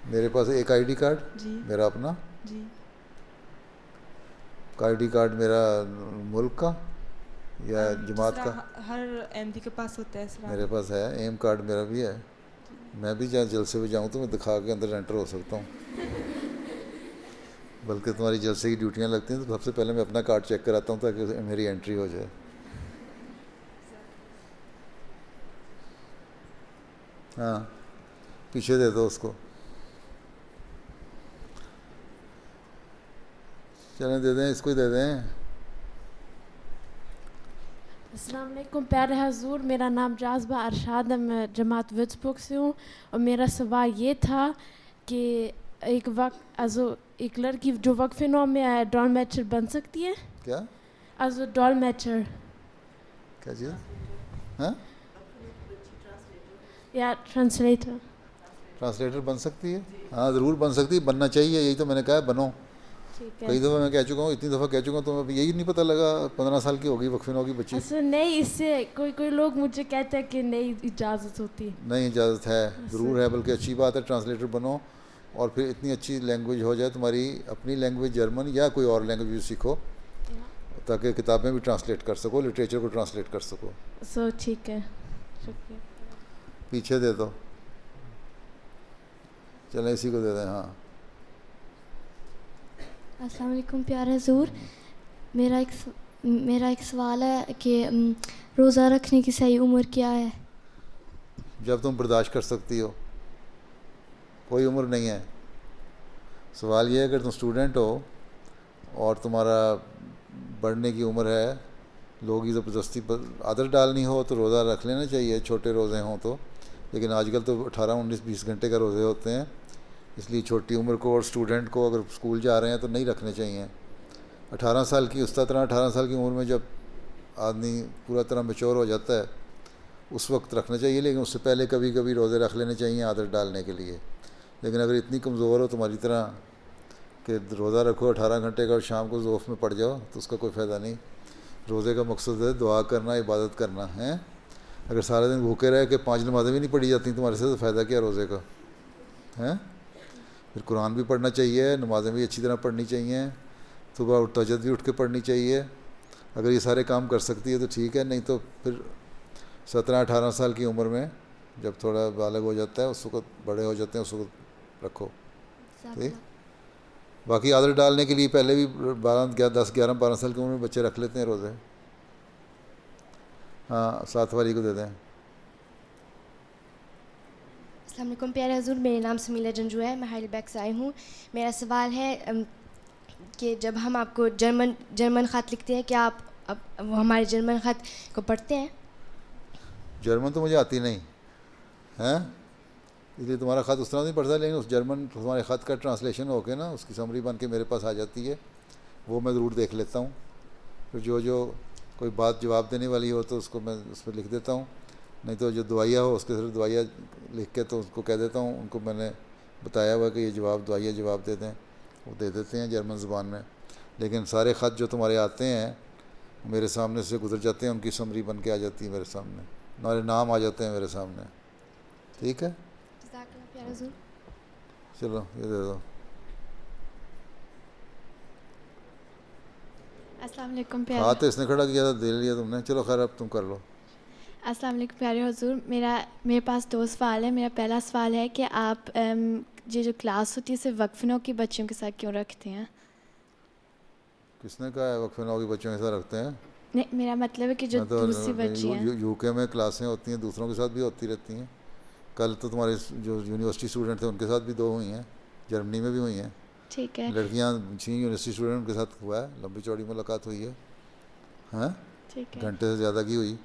میرے پاس ایک آئی ڈی کارڈ؟ جی. میرا اپنا؟ جی. آئی ڈی کارڈ میرا ملک کا یا جماعت کا؟ ہر احمدی کے پاس ہوتا ہے. میرے پاس ہے، ایم کارڈ میرا بھی ہے. میں بھی جہاں جلسے پہ جاؤں تو میں دکھا کے اندر انٹر ہو سکتا ہوں. بلکہ تمہاری جلسے کی ڈیوٹیاں لگتی ہیں تو سب سے پہلے میں اپنا کارڈ چیک کراتا ہوں تاکہ میری انٹری ہو جائے. ہاں، پیچھے دے دو اس کو. چلیں دے دیں, اس کو ہی دے دیں. السلام علیکم پیارے حضور, میرا نام جاذبہ ارشاد ہے, میں جماعت ویٹسبرگ سے ہوں, اور میرا سوال یہ تھا کہ ایک لڑکی جو وقفے نو میں ہے ڈال میچر بن سکتی ہے کیا؟ ڈال میچر کیا چیز؟ ہاں یا ٹرانسلیٹر بن سکتی ہے؟ ہاں ضرور بن سکتی ہے, بننا چاہیے, یہی تو میں نے کہا ہے بنو. کئی دفعہ میں کہہ چکا ہوں, اتنی دفعہ کہہ چکا ہوں, تو ابھی یہی نہیں پتہ لگا. 15 سال کی ہوگی وقفے نو کی بچی. نہیں, اس سے کوئی لوگ مجھے کہتے ہیں کہ نہیں اجازت ہوتی. نہیں, اجازت ہے, ضرور ہے, بلکہ اچھی بات ہے. ٹرانسلیٹر بنو, اور پھر اتنی اچھی لینگویج ہو جائے تمہاری, اپنی لینگویج جرمن یا کوئی اور لینگویج سیکھو, تاکہ کتابیں بھی ٹرانسلیٹ کر سکو, لٹریچر کو ٹرانسلیٹ کر سکو. ٹھیک ہے, شکریہ. پیچھے دے دو, چلیں اسی کو دے دیں. ہاں السلام علیکم پیارے حضور, میرا ایک سوال ہے کہ روزہ رکھنے کی صحیح عمر کیا ہے؟ جب تم برداشت کر سکتی ہو, کوئی عمر نہیں ہے. سوال یہ ہے کہ تم اسٹوڈنٹ ہو اور تمہارا بڑھنے کی عمر ہے, لوگ زبردستی پر عادت ڈالنی ہو تو روزہ رکھ لینا چاہیے, چھوٹے روزے ہوں تو. لیکن آج کل تو 18, 19, 20 گھنٹے کا روزے ہوتے ہیں, اس لیے چھوٹی عمر کو اور اسٹوڈنٹ کو اگر اسکول جا رہے ہیں تو نہیں رکھنے چاہیے. 18 سال کی, اس طرح 18 سال کی عمر میں جب آدمی پورا طرح میچور ہو جاتا ہے اس وقت رکھنا چاہیے, لیکن اس سے پہلے کبھی کبھی روزے رکھ لینے چاہیے عادت ڈالنے کے لیے. لیکن اگر اتنی کمزور ہو تمہاری طرح کہ روزہ رکھو 18 گھنٹے کا اور شام کو ذوف میں پڑ جاؤ, تو اس کا کوئی فائدہ نہیں. روزے کا مقصد ہے دعا کرنا, عبادت کرنا ہے. اگر سارے دن بھوکے رہے کہ 5 نمازیں بھی نہیں پڑھی جاتی تمہارے سے, تو فائدہ کیا روزے کا ہے؟ پھر قرآن بھی پڑھنا چاہیے, نمازیں بھی اچھی طرح پڑھنی چاہیے, صبح تہجد بھی اٹھ کے پڑھنی چاہیے. اگر یہ سارے کام کر سکتی ہے تو ٹھیک ہے, نہیں تو پھر 17-18 سال کی عمر میں جب تھوڑا بالغ ہو جاتا ہے, اس وقت بڑے ہو جاتے ہیں, اس وقت رکھو. ٹھیک. باقی عادت ڈالنے کے لیے پہلے بھی 10-11-12 سال کی عمر میں بچے رکھ لیتے ہیں روزے. ہاں, 7 والی کو دے دیں. السلام علیکم پیارے حضور, میرا نام سمیلہ جنجو ہے, میں ہائیڈل بیگ سے آئی ہوں. میرا سوال ہے کہ جب ہم آپ کو جرمن خط لکھتے ہیں, کیا آپ ہمارے جرمن خط کو پڑھتے ہیں؟ جرمن تو مجھے آتی نہیں ہے, اس لیے تمہارا خط اس طرح نہیں پڑھتا, لیکن اس جرمن تمہارے خط کا ٹرانسلیشن ہو کے نا, اس کی سمری بن کے میرے پاس آ جاتی ہے, وہ میں ضرور دیکھ لیتا ہوں. پھر جو کوئی بات جواب دینے والی ہو تو اس کو میں اس پہ لکھ دیتا ہوں, نہیں تو جو دعائیہ ہو اس کے صرف دعائیہ لکھ کے تو اس کو کہہ دیتا ہوں, ان کو میں نے بتایا ہوا کہ یہ دعائیہ جواب دے دیں, وہ دے دیتے ہیں جرمن زبان میں. لیکن سارے خط جو تمہارے آتے ہیں میرے سامنے سے گزر جاتے ہیں, ان کی سمری بن کے آ جاتی ہے میرے سامنے, ہمارے نام آ جاتے ہیں میرے سامنے. ٹھیک ہے, چلو یہ دے دو. السلام علیکم پیارے. ہاتھ اس نے کھڑا کیا تھا, دے لیا تم نے, چلو خیر اب تم کر لو. السلام علیکم پیارے حضور, میرے پاس 2 سوال ہیں. میرا پہلا سوال ہے کہ آپ یہ جو کلاس ہوتی ہے صرف وقفے نو کی بچیوں کے ساتھ کیوں رکھتے ہیں؟ کس نے کہا ہے وقفے نو کی بچیوں کے ساتھ رکھتے ہیں؟ نہیں, میرا مطلب ہے کہ جو دوسری بچی ہیں یو کے میں کلاسیں ہوتی ہیں دوسروں کے ساتھ بھی ہوتی رہتی ہیں. کل تو تمہارے جو یونیورسٹی اسٹوڈنٹ تھے ان کے ساتھ بھی 2 ہوئی ہیں, جرمنی میں بھی ہوئی ہیں. ٹھیک ہے, لڑکیاں 6 یونیورسٹی اسٹوڈنٹ ان کے ساتھ ہوا ہے, لمبی چوڑی ملاقات ہوئی ہے. ہاں, گھنٹے سے زیادہ کی ہوئی.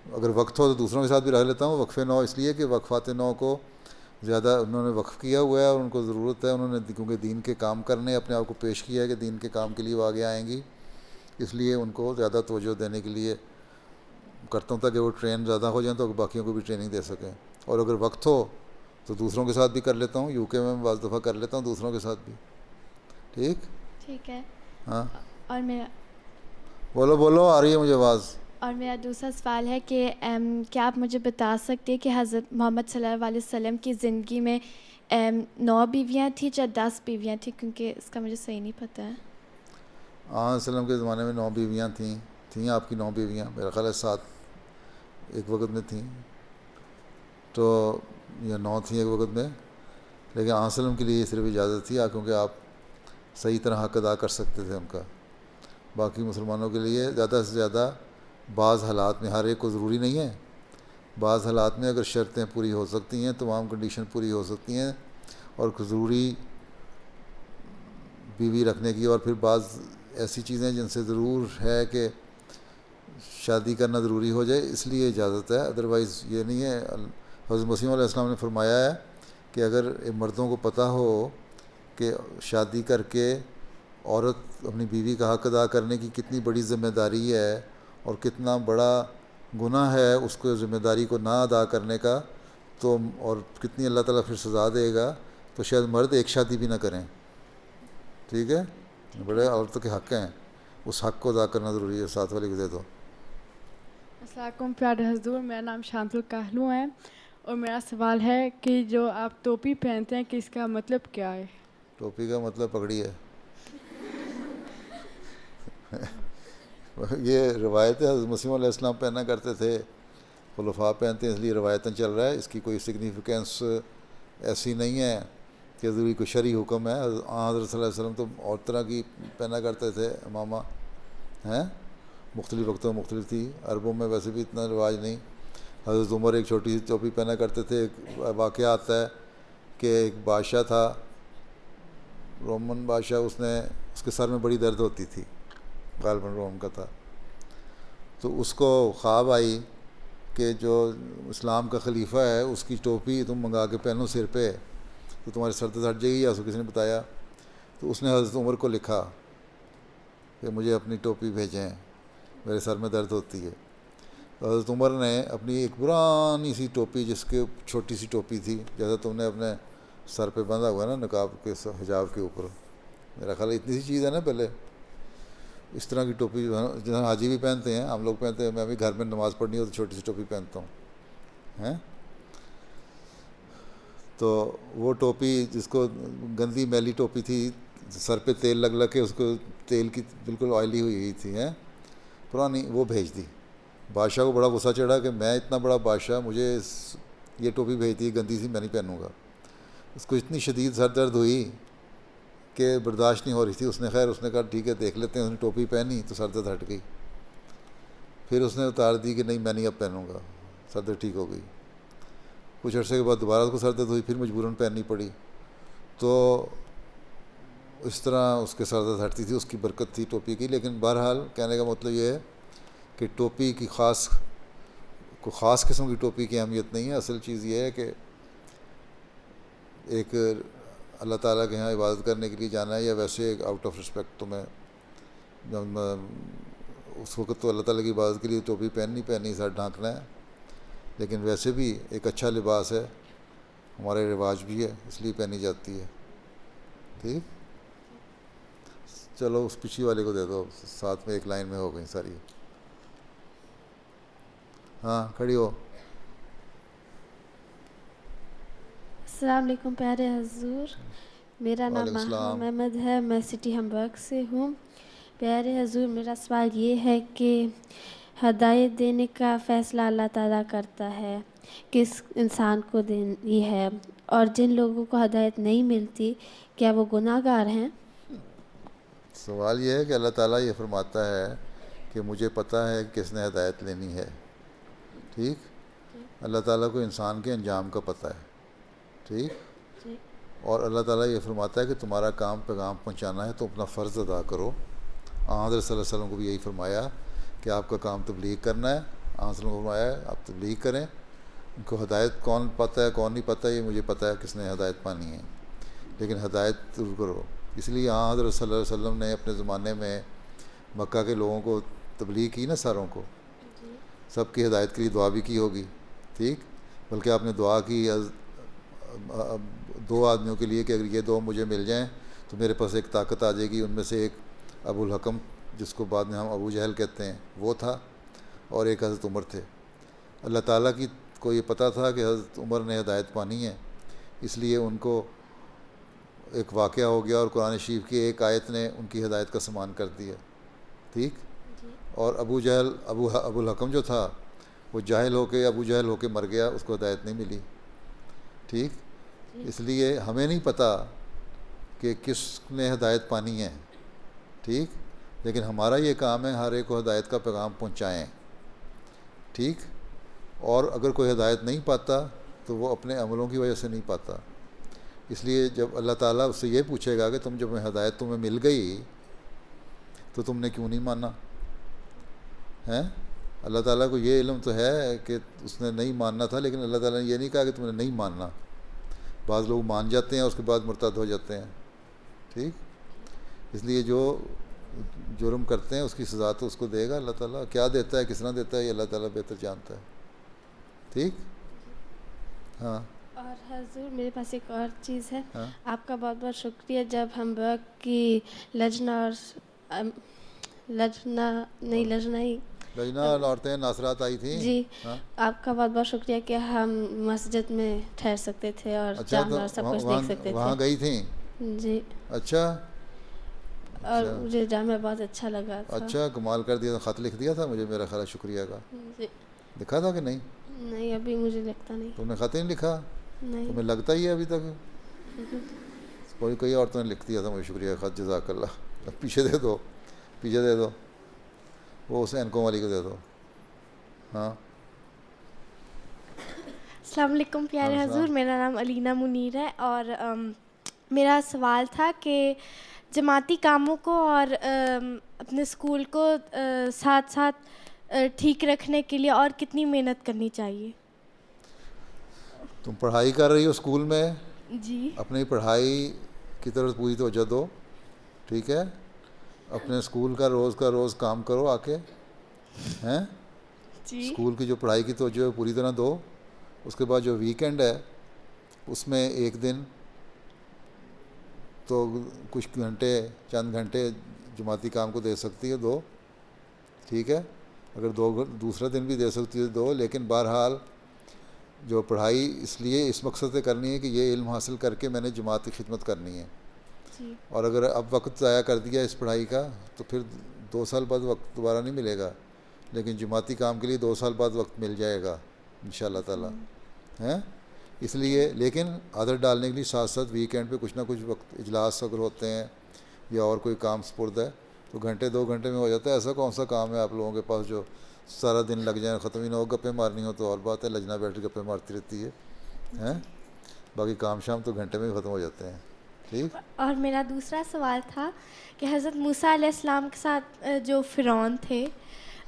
اگر وقت ہو تو دوسروں کے ساتھ بھی رہ لیتا ہوں. وقفے نو اس لیے کہ وقفات نو کو زیادہ انہوں نے وقف کیا ہوا ہے, اور ان کو ضرورت ہے, انہوں نے کیونکہ دین کے کام کرنے اپنے آپ کو پیش کیا ہے کہ دین کے کام کے لیے وہ آگے آئیں گی, اس لیے ان کو زیادہ توجہ دینے کے لیے کرتا ہوں تاکہ وہ ٹرین زیادہ ہو جائیں تو باقیوں کو بھی ٹریننگ دے سکیں. اور اگر وقت ہو تو دوسروں کے ساتھ بھی کر لیتا ہوں, یو کے میں بعض دفعہ کر لیتا ہوں دوسروں کے ساتھ بھی. ٹھیک ہے. ہاں, اور میرا بولو آ رہی ہے مجھے آواز. اور میرا دوسرا سوال ہے کہ کیا آپ مجھے بتا سکتے ہیں کہ حضرت محمد صلی اللہ علیہ وسلم کی زندگی میں 9 بیویاں تھیں یا 10 بیویاں تھیں, کیونکہ اس کا مجھے صحیح نہیں پتہ ہے. ہاں, وسلم کے زمانے میں 9 بیویاں تھیں آپ کی 9 بیویاں, میرا خیال ہے 7 ایک وقت میں تھیں, تو یا 9 تھیں ایک وقت میں. لیکن وسلم کے لیے صرف اجازت تھی کیونکہ آپ صحیح طرح حق ادا کر سکتے تھے ان کا. باقی مسلمانوں کے لیے زیادہ سے زیادہ بعض حالات میں, ہر ایک کو ضروری نہیں ہے, بعض حالات میں اگر شرطیں پوری ہو سکتی ہیں, تمام کنڈیشن پوری ہو سکتی ہیں, اور ضروری بیوی رکھنے کی، اور پھر بعض ایسی چیزیں جن سے ضرور ہے کہ شادی کرنا ضروری ہو جائے، اس لیے اجازت ہے، ادروائز یہ نہیں ہے۔ حضرت مسیح علیہ السلام نے فرمایا ہے کہ اگر مردوں کو پتہ ہو کہ شادی کر کے عورت اپنی بیوی کا حق ادا کرنے کی کتنی بڑی ذمہ داری ہے اور کتنا بڑا گناہ ہے اس کو ذمہ داری کو نہ ادا کرنے کا، تو اور کتنی اللہ تعالیٰ پھر سزا دے گا، تو شاید مرد ایک شادی بھی نہ کریں۔ ٹھیک ہے، بڑے عورتوں کے حق ہیں، اس حق کو ادا کرنا ضروری ہے۔ ساتھ والے کو دے دو۔ السلام علیکم پیارے حضور، میرا نام شانتل کہلو ہے، اور میرا سوال ہے کہ جو آپ ٹوپی پہنتے ہیں کہ اس کا مطلب کیا ہے؟ ٹوپی کا مطلب پگڑی ہے۔ یہ روایت ہے، حضرت مسیح علیہ السلام پہنا کرتے تھے، خلفاء پہنتے ہیں، اس لیے روایتاً چل رہا ہے، اس کی کوئی سگنیفیکینس ایسی نہیں ہے کہ ضروری کوئی شرعی حکم ہے۔ حضرت صلی اللہ علیہ وسلم تو اور طرح کی پہنا کرتے تھے امامہ ہیں، مختلف وقتوں میں مختلف تھی، عربوں میں ویسے بھی اتنا رواج نہیں۔ حضرت عمر ایک چھوٹی سی ٹوپی پہنا کرتے تھے۔ ایک واقعہ آتا ہے کہ ایک بادشاہ تھا، رومن بادشاہ، اس کے سر میں بڑی درد ہوتی تھی، غالباً روم کا تھا، تو اس کو خواب آئی کہ جو اسلام کا خلیفہ ہے اس کی ٹوپی تم منگا کے پہنو سر پہ تو تمہارے سر درد ہٹ جائے گی، یا اس کو کسی نے بتایا، تو اس نے حضرت عمر کو لکھا کہ مجھے اپنی ٹوپی بھیجیں، میرے سر میں درد ہوتی ہے۔ تو حضرت عمر نے اپنی ایک پرانی سی ٹوپی، جس کے چھوٹی سی ٹوپی تھی جیسا تم نے اپنے سر پہ بندھا ہوا ہے نا نقاب کے حجاب کے اوپر، میرا خیال ہے اتنی سی چیز ہے نا، پہلے اس طرح کی ٹوپی جیسا حاجی بھی پہنتے ہیں، ہم لوگ پہنتے ہیں، میں بھی گھر میں نماز پڑھنی ہو تو چھوٹی سی ٹوپی پہنتا ہوں ہیں۔ تو وہ ٹوپی جس کو گندی میلی ٹوپی تھی، سر پہ تیل لگ لگ کے اس کو تیل کی بالکل آئلی ہوئی تھی ہیں پرانی، وہ بھیج دی۔ بادشاہ کو بڑا غصہ چڑھا کہ میں اتنا بڑا بادشاہ، مجھے یہ ٹوپی بھیج دی گندی سی، میں نہیں پہنوں گا۔ اس کو اتنی شدید سر درد ہوئی کہ برداشت نہیں ہو رہی تھی، اس نے کہا ٹھیک ہے دیکھ لیتے ہیں، اس نے ٹوپی پہنی تو سر درد ہٹ گئی، پھر اس نے اتار دی کہ نہیں میں نہیں اب پہنوں گا، سر درد ٹھیک ہو گئی۔ کچھ عرصے کے بعد دوبارہ اس کو سر درد ہوئی، پھر مجبوراً پہننی پڑی، تو اس طرح اس کے سر درد ہٹتی تھی، اس کی برکت تھی ٹوپی کی۔ لیکن بہرحال کہنے کا مطلب یہ ہے کہ ٹوپی کی خاص قسم کی ٹوپی کی اہمیت نہیں ہے، اصل چیز یہ ہے کہ ایک اللہ تعالیٰ کے ہاں عبادت کرنے کے لیے جانا ہے، یا ویسے ایک آؤٹ آف رسپیکٹ تمہیں اس وقت تو اللہ تعالیٰ کی عبادت کے لیے ٹوپی پہننی سر ڈھانکنا ہے، لیکن ویسے بھی ایک اچھا لباس ہے، ہمارے رواج بھی ہے، اس لیے پہنی جاتی ہے۔ ٹھیک، چلو اس پچھلی والے کو دے دو، ساتھ میں ایک لائن میں ہو گئی ساری۔ ہاں کھڑی ہو۔ السلام علیکم پیارے حضور، میرا نام ماہا محمد ہے، میں سٹی ہمبرگ سے ہوں۔ پیارے حضور، میرا سوال یہ ہے کہ ہدایت دینے کا فیصلہ اللہ تعالیٰ کرتا ہے، کس انسان کو دینی ہے، اور جن لوگوں کو ہدایت نہیں ملتی کیا وہ گناہ گار ہیں؟ سوال یہ ہے کہ اللہ تعالیٰ یہ فرماتا ہے کہ مجھے پتہ ہے کہ کس نے ہدایت لینی ہے۔ ٹھیک، اللہ تعالیٰ کو انسان کے انجام کا پتہ ہے۔ ٹھیک، اور اللہ تعالیٰ یہ فرماتا ہے کہ تمہارا کام پیغام پہنچانا ہے تو اپنا فرض ادا کرو۔ حضرت صلی اللہ علیہ وسلم کو بھی یہی فرمایا کہ آپ کا کام تبلیغ کرنا ہے۔ حضرت صلی اللہ علیہ وسلم کو فرمایا ہے آپ تبلیغ کریں، ان کو ہدایت کون پتہ ہے کون نہیں پتہ، یہ مجھے پتہ ہے کس نے ہدایت پانی ہے، لیکن ہدایت ضرور کرو۔ اس لیے حضرت صلی اللہ علیہ وسلم نے اپنے زمانے میں مکہ کے لوگوں کو تبلیغ کی نا، ساروں کو، سب کی ہدایت کے لیے دعا بھی کی ہوگی۔ ٹھیک، بلکہ آپ نے دعا کی دو آدمیوں کے لیے کہ اگر یہ دو مجھے مل جائیں تو میرے پاس ایک طاقت آ جائے گی۔ ان میں سے ایک ابو الحکم، جس کو بعد میں ہم ابو جہل کہتے ہیں، وہ تھا، اور ایک حضرت عمر تھے۔ اللہ تعالیٰ کو یہ پتہ تھا کہ حضرت عمر نے ہدایت پانی ہے، اس لیے ان کو ایک واقعہ ہو گیا اور قرآن شریف کی ایک آیت نے ان کی ہدایت کا سامان کر دیا۔ ٹھیک، اور ابو الحکم جو تھا وہ ابو جہل ہو کے مر گیا، اس کو ہدایت نہیں ملی۔ ٹھیک، اس لیے ہمیں نہیں پتہ کہ کس نے ہدایت پانی ہے۔ ٹھیک، لیکن ہمارا یہ کام ہے ہر ایک کو ہدایت کا پیغام پہنچائیں۔ ٹھیک، اور اگر کوئی ہدایت نہیں پاتا تو وہ اپنے عملوں کی وجہ سے نہیں پاتا، اس لیے جب اللہ تعالیٰ اس سے یہ پوچھے گا کہ تم جب ہدایت تمہیں مل گئی تو تم نے کیوں نہیں مانا ہیں؟ اللہ تعالیٰ کو یہ علم تو ہے کہ اس نے نہیں ماننا تھا، لیکن اللہ تعالیٰ نے یہ نہیں کہا کہ تم نے نہیں ماننا. بعض لوگ مان جاتے ہیں اس کے بعد مرتد ہو جاتے ہیں. ٹھیک، اس لیے جو جرم کرتے ہیں اس کی سزا تو اس کو دے گا اللہ تعالیٰ. کیا دیتا ہے، کس طرح دیتا ہے، یہ اللہ تعالیٰ بہتر جانتا ہے. ٹھیک، ہاں. اور حضور میرے پاس ایک اور چیز ہے. ہاں؟ آپ کا بہت بہت شکریہ. جب ہم وقت کی لجنا اور عورتیں ناصرات آئی تھیں، جی، ہاں؟ آپ کا بہت بہت شکریہ کہ ہم مسجد میں ٹھہر سکتے تھے اور جامع اور سب کچھ دیکھ سکتے تھے. وہاں گئی تھیں؟ جی. اچھا. اور مجھے جامع بہت اچھا لگا تھا. اچھا، کمال کر دیا. خط لکھ دیا تھا مجھے، میرا خیال شکریہ کا. جی. لکھا تھا کہ نہیں؟ نہیں، ابھی مجھے لگتا نہیں. تم نے خط نہیں لکھا؟ نہیں. تمہیں لگتا ہی ہے ابھی تک؟ کئی عورتوں نے لکھ دیا تھا مجھے شکریہ خط. جزاک اللہ. پیچھے دے دو، پیچھے دے دو، وہ اسے اینکوں والی کو دے دو. ہاں. السلام علیکم پیارے حضور، میرا نام علینا منیر ہے اور میرا سوال تھا کہ جماعتی کاموں کو اور اپنے اسکول کو ساتھ ساتھ ٹھیک رکھنے کے لیے اور کتنی محنت کرنی چاہیے؟ تم پڑھائی کر رہی ہو اسکول میں؟ جی. اپنی پڑھائی کی طرف پوری توجہ دو. ٹھیک ہے، اپنے اسکول کا روز کام کرو آ کے. ہیں؟ جی. اسکول کی جو پڑھائی کی توجہ ہے پوری طرح دو. اس کے بعد جو ویکینڈ ہے اس میں ایک دن تو کچھ گھنٹے، چند گھنٹے جماعتی کام کو دے سکتی ہے، دو. ٹھیک ہے، اگر دوسرا دن بھی دے سکتی ہے دو. لیکن بہرحال جو پڑھائی اس لیے اس مقصد سے کرنی ہے کہ یہ علم حاصل کر کے میں نے جماعت کی خدمت کرنی ہے. جی. اور اگر اب وقت ضائع کر دیا اس پڑھائی کا تو پھر 2 سال بعد وقت دوبارہ نہیں ملے گا. لیکن جماعتی کام کے لیے 2 سال بعد وقت مل جائے گا انشاءاللہ تعالیٰ. ہیں؟ اس لیے لیکن عادت ڈالنے کے لیے ساتھ ساتھ ویکینڈ پہ کچھ نہ کچھ وقت، اجلاس اگر ہوتے ہیں یا اور کوئی کام سپرد ہے تو گھنٹے 2 گھنٹے میں ہو جاتا ہے. ایسا کون سا کام ہے آپ لوگوں کے پاس جو سارا دن لگ جائیں، ختم ہی نہ ہو؟ گپیں مارنی ہو تو اور بات ہے، لجنا بیٹھ کے گپیں مارتی رہتی ہے. ہیں؟ باقی کام شام تو گھنٹے میں ہی ختم ہو جاتے ہیں. ٹھیک. اور میرا دوسرا سوال تھا کہ حضرت موسیٰ علیہ السلام کے ساتھ جو فرعون تھے،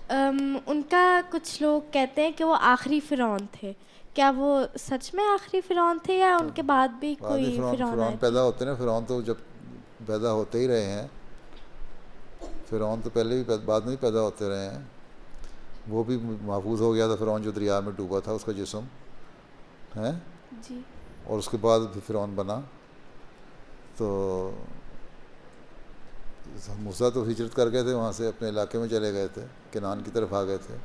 ان کا کچھ لوگ کہتے ہیں کہ وہ آخری فرعون تھے. کیا وہ سچ میں آخری فرعون تھے یا ان کے بعد بھی کوئی فرعون پیدا ہوتے ہیں؟ فرعون تو جب پیدا ہوتے ہی رہے ہیں. فرعون تو پہلے بھی بعد میں بھی پیدا ہوتے رہے ہیں. وہ بھی محفوظ ہو گیا تھا فرعون جو دریا میں ڈوبا تھا، اس کا جسم ہے. جی. اور اس کے بعد بھی فرعون بنا. تو موسیٰ تو ہجرت کر گئے تھے، وہاں سے اپنے علاقے میں چلے گئے تھے، کنعان کی طرف آ گئے تھے.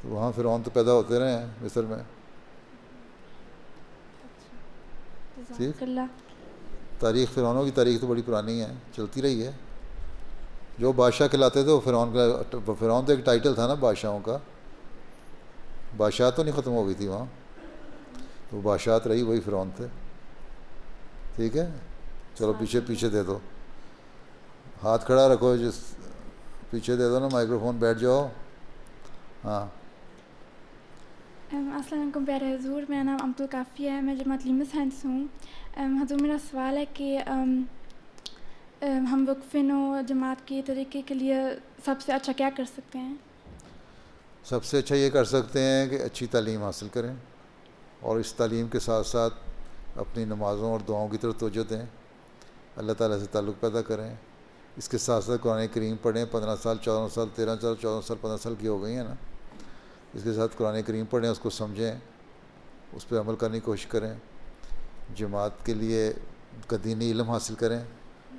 تو وہاں فرعون تو پیدا ہوتے رہے ہیں مصر میں. ٹھیک. تاریخ فرعونوں کی تاریخ تو بڑی پرانی ہے، چلتی رہی ہے. جو بادشاہ کہلاتے تھے وہ فرعون تو ایک ٹائٹل تھا نا بادشاہوں کا. بادشاہ تو نہیں ختم ہو گئی تھی وہاں، تو بادشاہت رہی، وہی فرعون تھے. ٹھیک ہے. چلو پیچھے دے دو، ہاتھ کھڑا رکھو، جس پیچھے دے دو نا مائکرو فون، بیٹھ جاؤ. ہاں. السلام علیکم پیارے حضور، میرا نام عبدالکافی ہے، میں جماعت علم سائنس ہوں. حضور میرا سوال ہے کہ ہم وقفین و جماعت کے طریقے کے لیے سب سے اچھا کیا کر سکتے ہیں؟ سب سے اچھا یہ کر سکتے ہیں کہ اچھی تعلیم حاصل کریں اور اس تعلیم کے ساتھ ساتھ اپنی نمازوں اور دعاؤں کی طرف توجہ دیں، اللہ تعالیٰ سے تعلق پیدا کریں. اس کے ساتھ ساتھ قرآن کریم پڑھیں. 15 سال 14 سال 13 سال 14 سال 15 سال کی ہو گئی ہیں نا. اس کے ساتھ قرآن کریم پڑھیں، اس کو سمجھیں، اس پہ عمل کرنے کی کوشش کریں. جماعت کے لیے دینی علم حاصل کریں،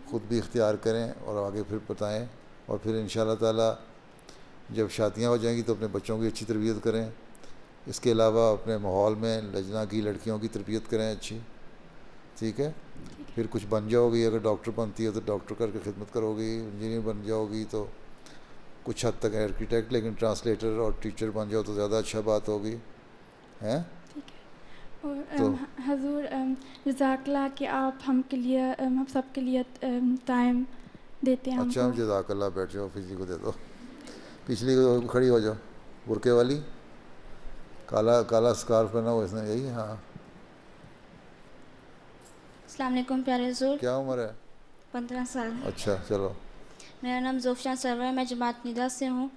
خود بھی اختیار کریں اور آگے پھر بتائیں. اور پھر انشاءاللہ تعالیٰ جب شادیاں ہو جائیں گی تو اپنے بچوں کی اچھی تربیت کریں. اس کے علاوہ اپنے ماحول میں لجنا کی لڑکیوں کی تربیت کریں اچھی. ٹھیک ہے. پھر کچھ بن جاؤ گی، اگر ڈاکٹر بنتی ہے تو ڈاکٹر کر کے خدمت کرو گی، انجینئر بن جاؤ گی تو کچھ حد تک آرکیٹیکٹ، لیکن ٹرانسلیٹر اور ٹیچر بن جاؤ تو زیادہ اچھا بات ہوگی. ہیں؟ اور حضور جزاک اللہ کہ آپ ہم سب کے لیے ٹائم دیتے ہیں. اچھا جزاک اللہ. بیٹھ جاؤ، پچھلی کو دے دو، پچھلی کو کھڑی ہو جاؤ، برقعے والی، کالا اسکارف پہنا ہو اس نے، یہی. ہاں السلام علیکم پیارے حضور. کیا عمر ہے؟ 15 سال. اچھا چلو. میرا نام زوفشان سرور ہے, میں جماعت ندا سے ہوں.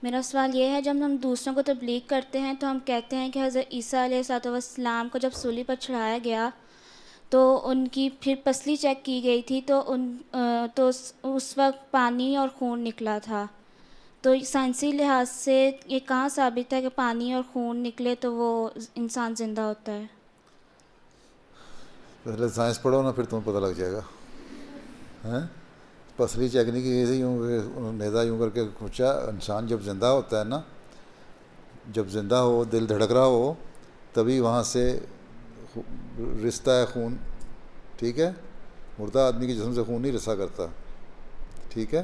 میرا سوال یہ ہے, جب ہم دوسروں کو تبلیغ کرتے ہیں تو ہم کہتے ہیں کہ حضرت عیسیٰ علیہ السلام کو جب سولی پر چڑھایا گیا تو ان کی پھر پسلی چیک کی گئی تھی تو اس وقت پانی اور خون نکلا تھا. تو سائنسی لحاظ سے یہ کہاں ثابت ہے کہ پانی اور خون نکلے تو وہ انسان زندہ ہوتا ہے؟ پہلے سائنس پڑھو نا, پھر تمہیں پتہ لگ جائے گا. ہیں پسلی چیک نہیں کی تھی, یوں نیزہ یوں کر کے کھینچا. انسان جب زندہ ہوتا ہے نا, جب زندہ ہو, دل دھڑک رہا ہو, تبھی وہاں سے رستا ہے خون. ٹھیک ہے, مردہ آدمی کے جسم سے خون نہیں رسا کرتا. ٹھیک ہے,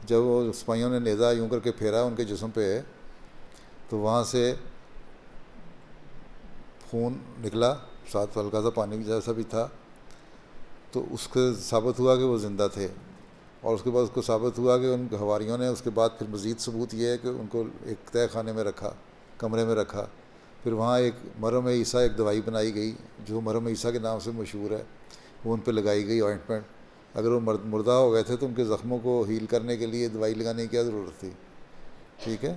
جب وہ سپاہیوں نے نیزہ یوں کر کے پھیرا ان کے جسم پہ تو وہاں سے خون نکلا, ساتھ ہلکا سا پانی جیسا بھی تھا. تو اس کو ثابت ہوا کہ وہ زندہ تھے. اور اس کے بعد اس کو ثابت ہوا کہ ان حواریوں نے اس کے بعد پھر مزید ثبوت یہ ہے کہ ان کو ایک تہہ خانے میں رکھا, کمرے میں رکھا. پھر وہاں ایک مرہم عیسیٰ ایک دوائی بنائی گئی جو مرہم عیسیٰ کے نام سے مشہور ہے, وہ ان پہ لگائی گئی آئنٹمنٹ. اگر وہ مردہ ہو گئے تھے تو ان کے زخموں کو ہیل کرنے کے لیے دوائی لگانے کی کیا ضرورت تھی. ٹھیک ہے,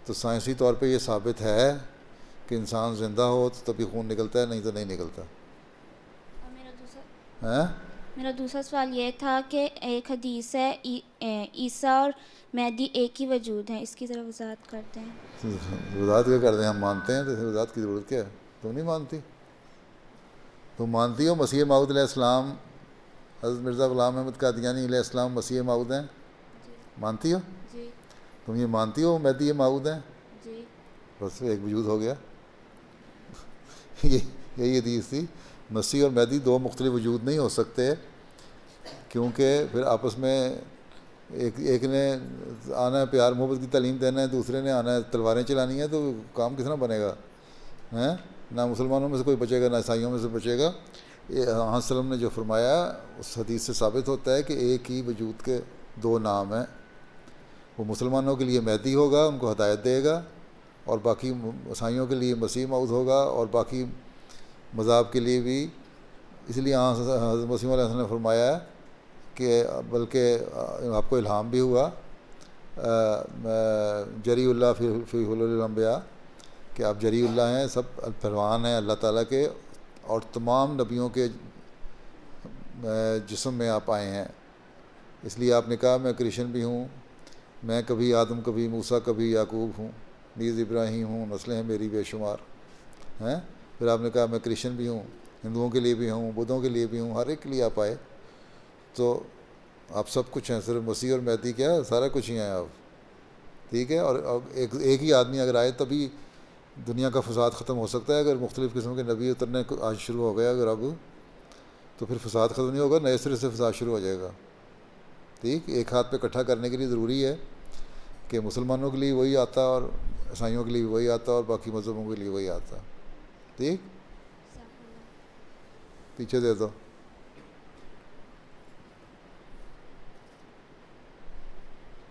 تو سائنسی طور پہ یہ ثابت ہے کہ انسان زندہ ہو تو تبھی خون نکلتا ہے, نہیں تو نہیں نکلتا. میرا دوسرا سوال یہ تھا کہ ایک حدیث ہے عیسیٰ اور مہدی ایک ہی وجود ہیں, اس کی ذرا وضاحت کرتے ہیں. وضاحت کیا کرتے ہیں, ہم مانتے ہیں, تو وضاحت کی ضرورت کیا ہے؟ تم نہیں مانتی. تم مانتی ہو مسیح موعود علیہ السلام, حضرت مرزا غلام احمد قادیانی علیہ السلام مسیح موعود ہیں؟ مانتی ہو؟ جی. تم یہ مانتی ہو مہدی موعود ہیں؟ جی. بس ایک وجود ہو گیا. یہی حدیث تھی. مسیح اور مہدی دو مختلف وجود نہیں ہو سکتے, کیونکہ پھر آپس میں ایک نے آنا ہے پیار محبت کی تعلیم دینا ہے, دوسرے نے آنا ہے تلواریں چلانی ہیں, تو کام کس طرح بنے گا؟ ہیں, نہ مسلمانوں میں سے کوئی بچے گا نہ عیسائیوں میں سے بچے گا. ہاں وسلم نے جو فرمایا اس حدیث سے ثابت ہوتا ہے کہ ایک ہی وجود کے دو نام ہیں. وہ مسلمانوں کے لیے مہدی ہوگا, ان کو ہدایت دے گا, اور باقی عیسائیوں کے لیے مسیح موعود ہوگا, اور باقی مذہب کے لیے بھی. اس لیے حضرت مسیح علیہ السلام نے فرمایا کہ بلکہ آپ کو الہام بھی ہوا جری اللہ فی حلول الانبیاء, کہ آپ جری اللہ ہیں, سب پہلوان ہیں اللہ تعالیٰ کے, اور تمام نبیوں کے جسم میں آپ آئے ہیں. اس لیے آپ نے کہا میں کرسچن بھی ہوں, میں کبھی آدم کبھی موسیٰ کبھی یعقوب ہوں, نیز ابراہیم ہوں, نسلیں ہیں میری بے شمار ہیں. پھر آپ نے کہا میں کرسچن بھی ہوں, ہندوؤں کے لیے بھی ہوں, بدھوں کے لیے بھی ہوں, ہر ایک کے لیے آپ آئے. تو آپ سب کچھ ہیں, صرف مسیح اور مہدی کیا سارا کچھ ہی ہیں آپ. ٹھیک ہے, اور ایک ہی آدمی اگر آئے تبھی دنیا کا فساد ختم ہو سکتا ہے. اگر مختلف قسم کے نبی اترنے آج شروع ہو گیا اگر اب, تو پھر فساد ختم نہیں ہوگا, نئے سرے سے فساد شروع ہو جائے گا. ٹھیک, ایک ہاتھ پہ اکٹھا کرنے کے لیے ضروری ہے کہ مسلمانوں کے لیے وہی آتا, اور عیسائیوں کے لیے وہی آتا, اور باقی مذہبوں کے لیے وہی آتا. ٹھیک, پیچھے دے دو.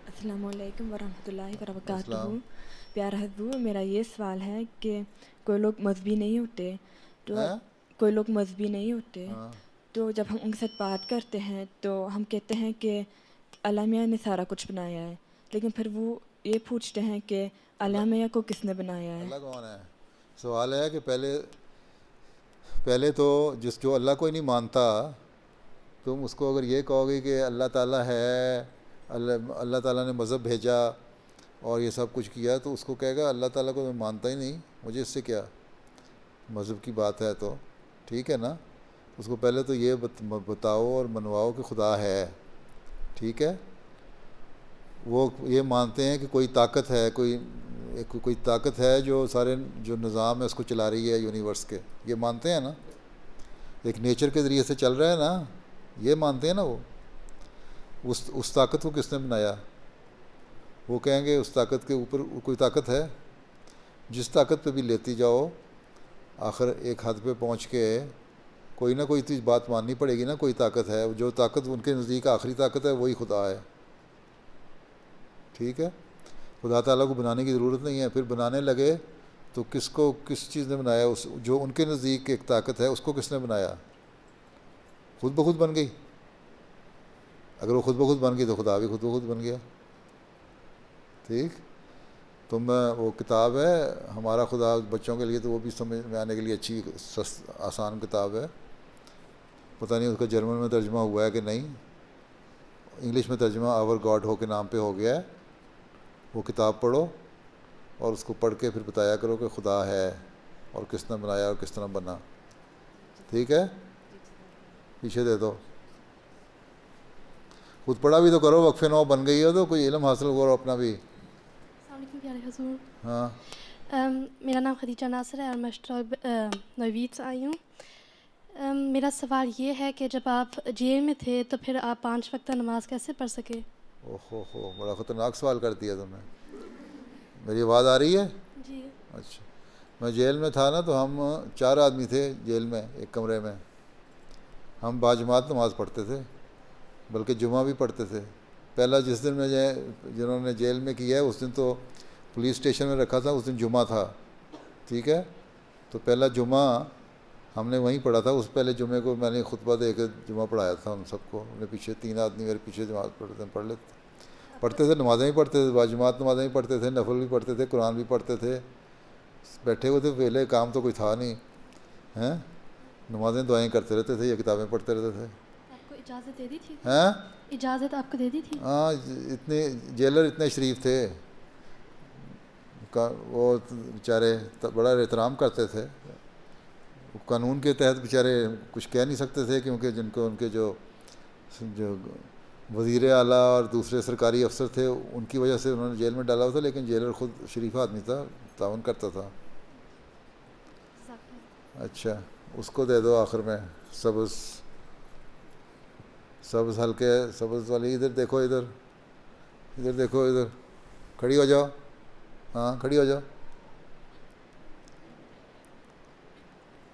السلام علیکم ورحمۃ اللہ وبرکاتہ. پیارا حضور, میرا یہ سوال ہے کہ کوئی لوگ مذہبی نہیں ہوتے, تو جب ہم ان کے ساتھ بات کرتے ہیں تو ہم کہتے ہیں کہ اللہ میاں نے سارا کچھ بنایا ہے, لیکن پھر وہ یہ پوچھتے ہیں کہ اللہ میاں کو کس نے بنایا ہے؟ اللہ کون ہے؟ سوال ہے کہ پہلے تو جو اللہ کو ہی نہیں مانتا, تم اس کو اگر یہ کہو گے کہ اللہ تعالیٰ ہے, اللہ تعالیٰ نے مذہب بھیجا اور یہ سب کچھ کیا, تو اس کو کہے گا اللہ تعالیٰ کو میں مانتا ہی نہیں, مجھے اس سے کیا, مذہب کی بات ہے تو. ٹھیک ہے نا, اس کو پہلے تو یہ بتاؤ اور منواؤ کہ خدا ہے. ٹھیک ہے, وہ یہ مانتے ہیں کہ کوئی طاقت ہے, کوئی طاقت ہے جو سارے جو نظام ہے اس کو چلا رہی ہے یونیورس کے, یہ مانتے ہیں نا, ایک نیچر کے ذریعے سے چل رہا ہے نا, یہ مانتے ہیں نا. وہ اس طاقت کو کس نے بنایا؟ وہ کہیں گے اس طاقت کے اوپر کوئی طاقت ہے, جس طاقت پہ بھی لیتی جاؤ آخر ایک حد پہ پہنچ کے کوئی نہ کوئی چیز بات ماننی پڑے گی نا. کوئی طاقت ہے, جو طاقت ان کے نزدیک آخری طاقت ہے وہی خدا ہے. ٹھیک ہے, خدا تعالیٰ کو بنانے کی ضرورت نہیں ہے. پھر بنانے لگے تو کس چیز نے بنایا؟ جو ان کے نزدیک ایک طاقت ہے اس کو کس نے بنایا؟ خود بخود بن گئی. اگر وہ خود بخود بن گئی تو خدا بھی خود بخود بن گیا. ٹھیک. تو وہ کتاب ہے ہمارا خدا بچوں کے لیے، تو وہ بھی سمجھ میں آنے کے لیے اچھی آسان کتاب ہے. پتہ نہیں اس کا جرمن میں ترجمہ ہوا ہے کہ نہیں. انگلش میں ترجمہ آور گاڈ ہو کے نام پہ ہو گیا ہے. وہ کتاب پڑھو اور اس کو پڑھ کے پھر بتایا کرو کہ خدا ہے اور کس نے بنایا اور کس طرح بنا. ٹھیک ہے. پیچھے دے دو. خود پڑھا بھی تو کرو، وقفے نو بن گئی ہو تو کوئی علم حاصل کرو اپنا بھی. السلام علیکم پیارے حضور. ہاں میرا نام خدیجہ ناصر ہے اور میں نوید سے آئی ہوں. میرا سوال یہ ہے کہ جب آپ جیل میں تھے تو پھر آپ 5 وقتہ نماز کیسے پڑھ سکے؟ اوہ بڑا خطرناک سوال کر دیا تم نے. میری آواز آ رہی ہے؟ جی. اچھا. میں جیل میں تھا نا، تو ہم 4 آدمی تھے جیل میں ایک کمرے میں. ہم باجماعت نماز پڑھتے تھے، بلکہ جمعہ بھی پڑھتے تھے. پہلا جس دن میں جنہوں نے جیل میں کیا ہے اس دن تو پولیس اسٹیشن میں رکھا تھا، اس دن جمعہ تھا. ٹھیک ہے. تو پہلا جمعہ ہم نے وہیں پڑھا تھا. اس پہلے جمعے کو میں نے خطبہ دے کے جمعہ پڑھایا تھا ان سب کو. میرے پیچھے 3 آدمی میرے پیچھے نماز پڑھتے تھے. نمازیں بھی پڑھتے تھے، باجماعت نمازیں بھی پڑھتے تھے، نفل بھی پڑھتے تھے، قرآن بھی پڑھتے تھے. بیٹھے ہوئے تھے ویلے، کام تو کوئی تھا نہیں ہیں. نمازیں دعائیں کرتے رہتے تھے یا کتابیں پڑھتے رہتے تھے. آپ کو اجازت دے دی تھی؟ ہیں؟ اجازت آپ کو دے دی تھی؟ ہاں. اتنے جیلر اتنے شریف تھے، وہ بیچارے بڑا احترام کرتے تھے. قانون کے تحت بیچارے کچھ کہہ نہیں سکتے تھے، کیونکہ جن کو ان کے جو وزیر اعلیٰ اور دوسرے سرکاری افسر تھے ان کی وجہ سے انہوں نے جیل میں ڈالا ہوا تھا. لیکن جیلر خود شریف آدمی تھا، تعاون کرتا تھا. اچھا. اس کو دے دو آخر میں. سبز ہلکے سبز والی. ادھر دیکھو، ادھر دیکھو، ادھر کھڑی ہو جاؤ. ہاں کھڑی ہو جاؤ.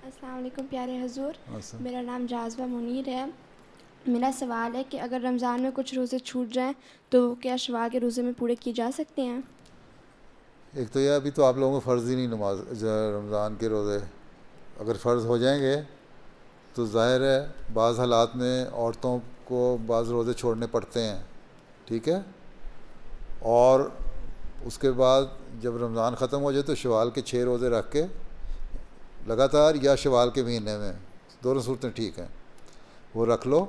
السلام علیکم پیارے حضور. میرا نام جاذبہ منیر ہے. میرا سوال ہے کہ اگر رمضان میں کچھ روزے چھوٹ جائیں تو کیا شوال کے روزے میں پورے کیے جا سکتے ہیں؟ ایک تو یہ ابھی تو آپ لوگوں کو فرض ہی نہیں نماز رمضان کے روزے. اگر فرض ہو جائیں گے تو ظاہر ہے بعض حالات میں عورتوں کو بعض روزے چھوڑنے پڑتے ہیں. ٹھیک ہے. اور اس کے بعد جب رمضان ختم ہو جائے تو شوال کے 6 روزے رکھ کے لگاتار، یا شوال کے مہینے میں، دونوں صورتیں ٹھیک ہیں، وہ رکھ لو.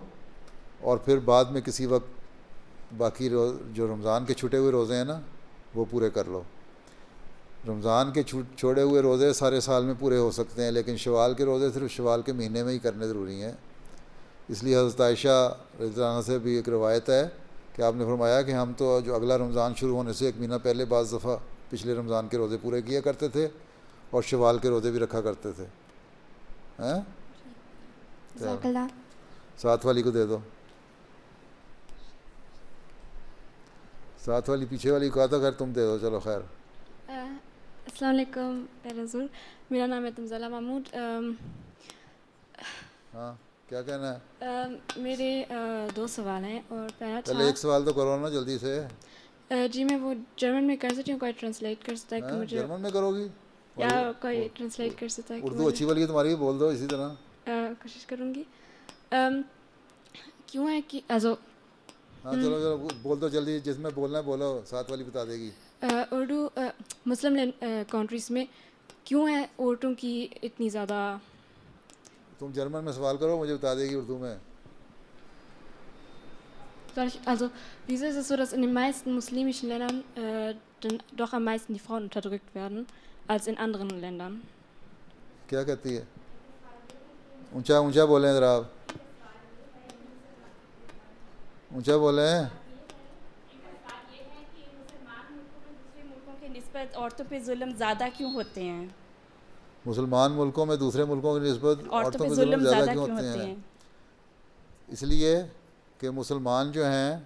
اور پھر بعد میں کسی وقت باقی جو رمضان کے چھوٹے ہوئے روزے ہیں نا وہ پورے کر لو. رمضان کے چھوڑے ہوئے روزے سارے سال میں پورے ہو سکتے ہیں، لیکن شوال کے روزے صرف شوال کے مہینے میں ہی کرنے ضروری ہیں. اس لیے حضرت عائشہ رضی اللہ عنہا سے بھی ایک روایت ہے کہ آپ نے فرمایا کہ ہم تو جو اگلا رمضان شروع ہونے سے 1 مہینہ پہلے بعض دفعہ پچھلے رمضان کے روزے پورے کیا کرتے تھے اور شوال کے روزے بھی رکھا کرتے تھے. ہیں؟ ساتھ والی کو دے دو. ساتھ والی پیچھے والی کو کہا تھا، خیر تم دے دو. چلو خیر. السلام علیکم پیارے حضور. میرا نام ہے تنزلہ محمود. ہاں کیا کہنا ہے؟ میرے 2 سوال ہیں اور پہلا پہلے ایک سوال تو کرو نا جلدی سے. جی میں وہ جرمن میں کر سکتی ہوں، کوئی ٹرانسلیٹ کر سکتا ہے کہ مجھے؟ جرمن میں کرو گی یا کوئی ٹرانسلیٹ کر سکتا ہے؟ اردو اچھی والی ہے تمہاری، بول دو اسی طرح. کوشش کروں گی. کیوں ہے کہ ہاں چلو بول دو جلدی، جس میں بولنا ہے بولو، ساتھ والی بتا دے گی. اردو مسلم کنٹریز میں کیوں ہے عورتوں کی اتنی زیادہ؟ تم جرمن میں سوال کرو، مجھے بتا دے گی اردو میں. Also wieso ist es so, dass in den meisten muslimischen Ländern dann doch am meisten die Frauen unterdrückt werden als in anderen Ländern? کیا کہتی ہے؟ اونچا اونچا بولیں ذرا آپ، اونچا بولیں. عورتوں پہ ظلم زیادہ کیوں ہوتے ہیں؟ مسلمان ملکوں میں دوسرے ملکوں کی نسبت عورتوں پہ ظلم زیادہ کیوں ہوتے ہیں؟ اس لیے کہ مسلمان جو ہیں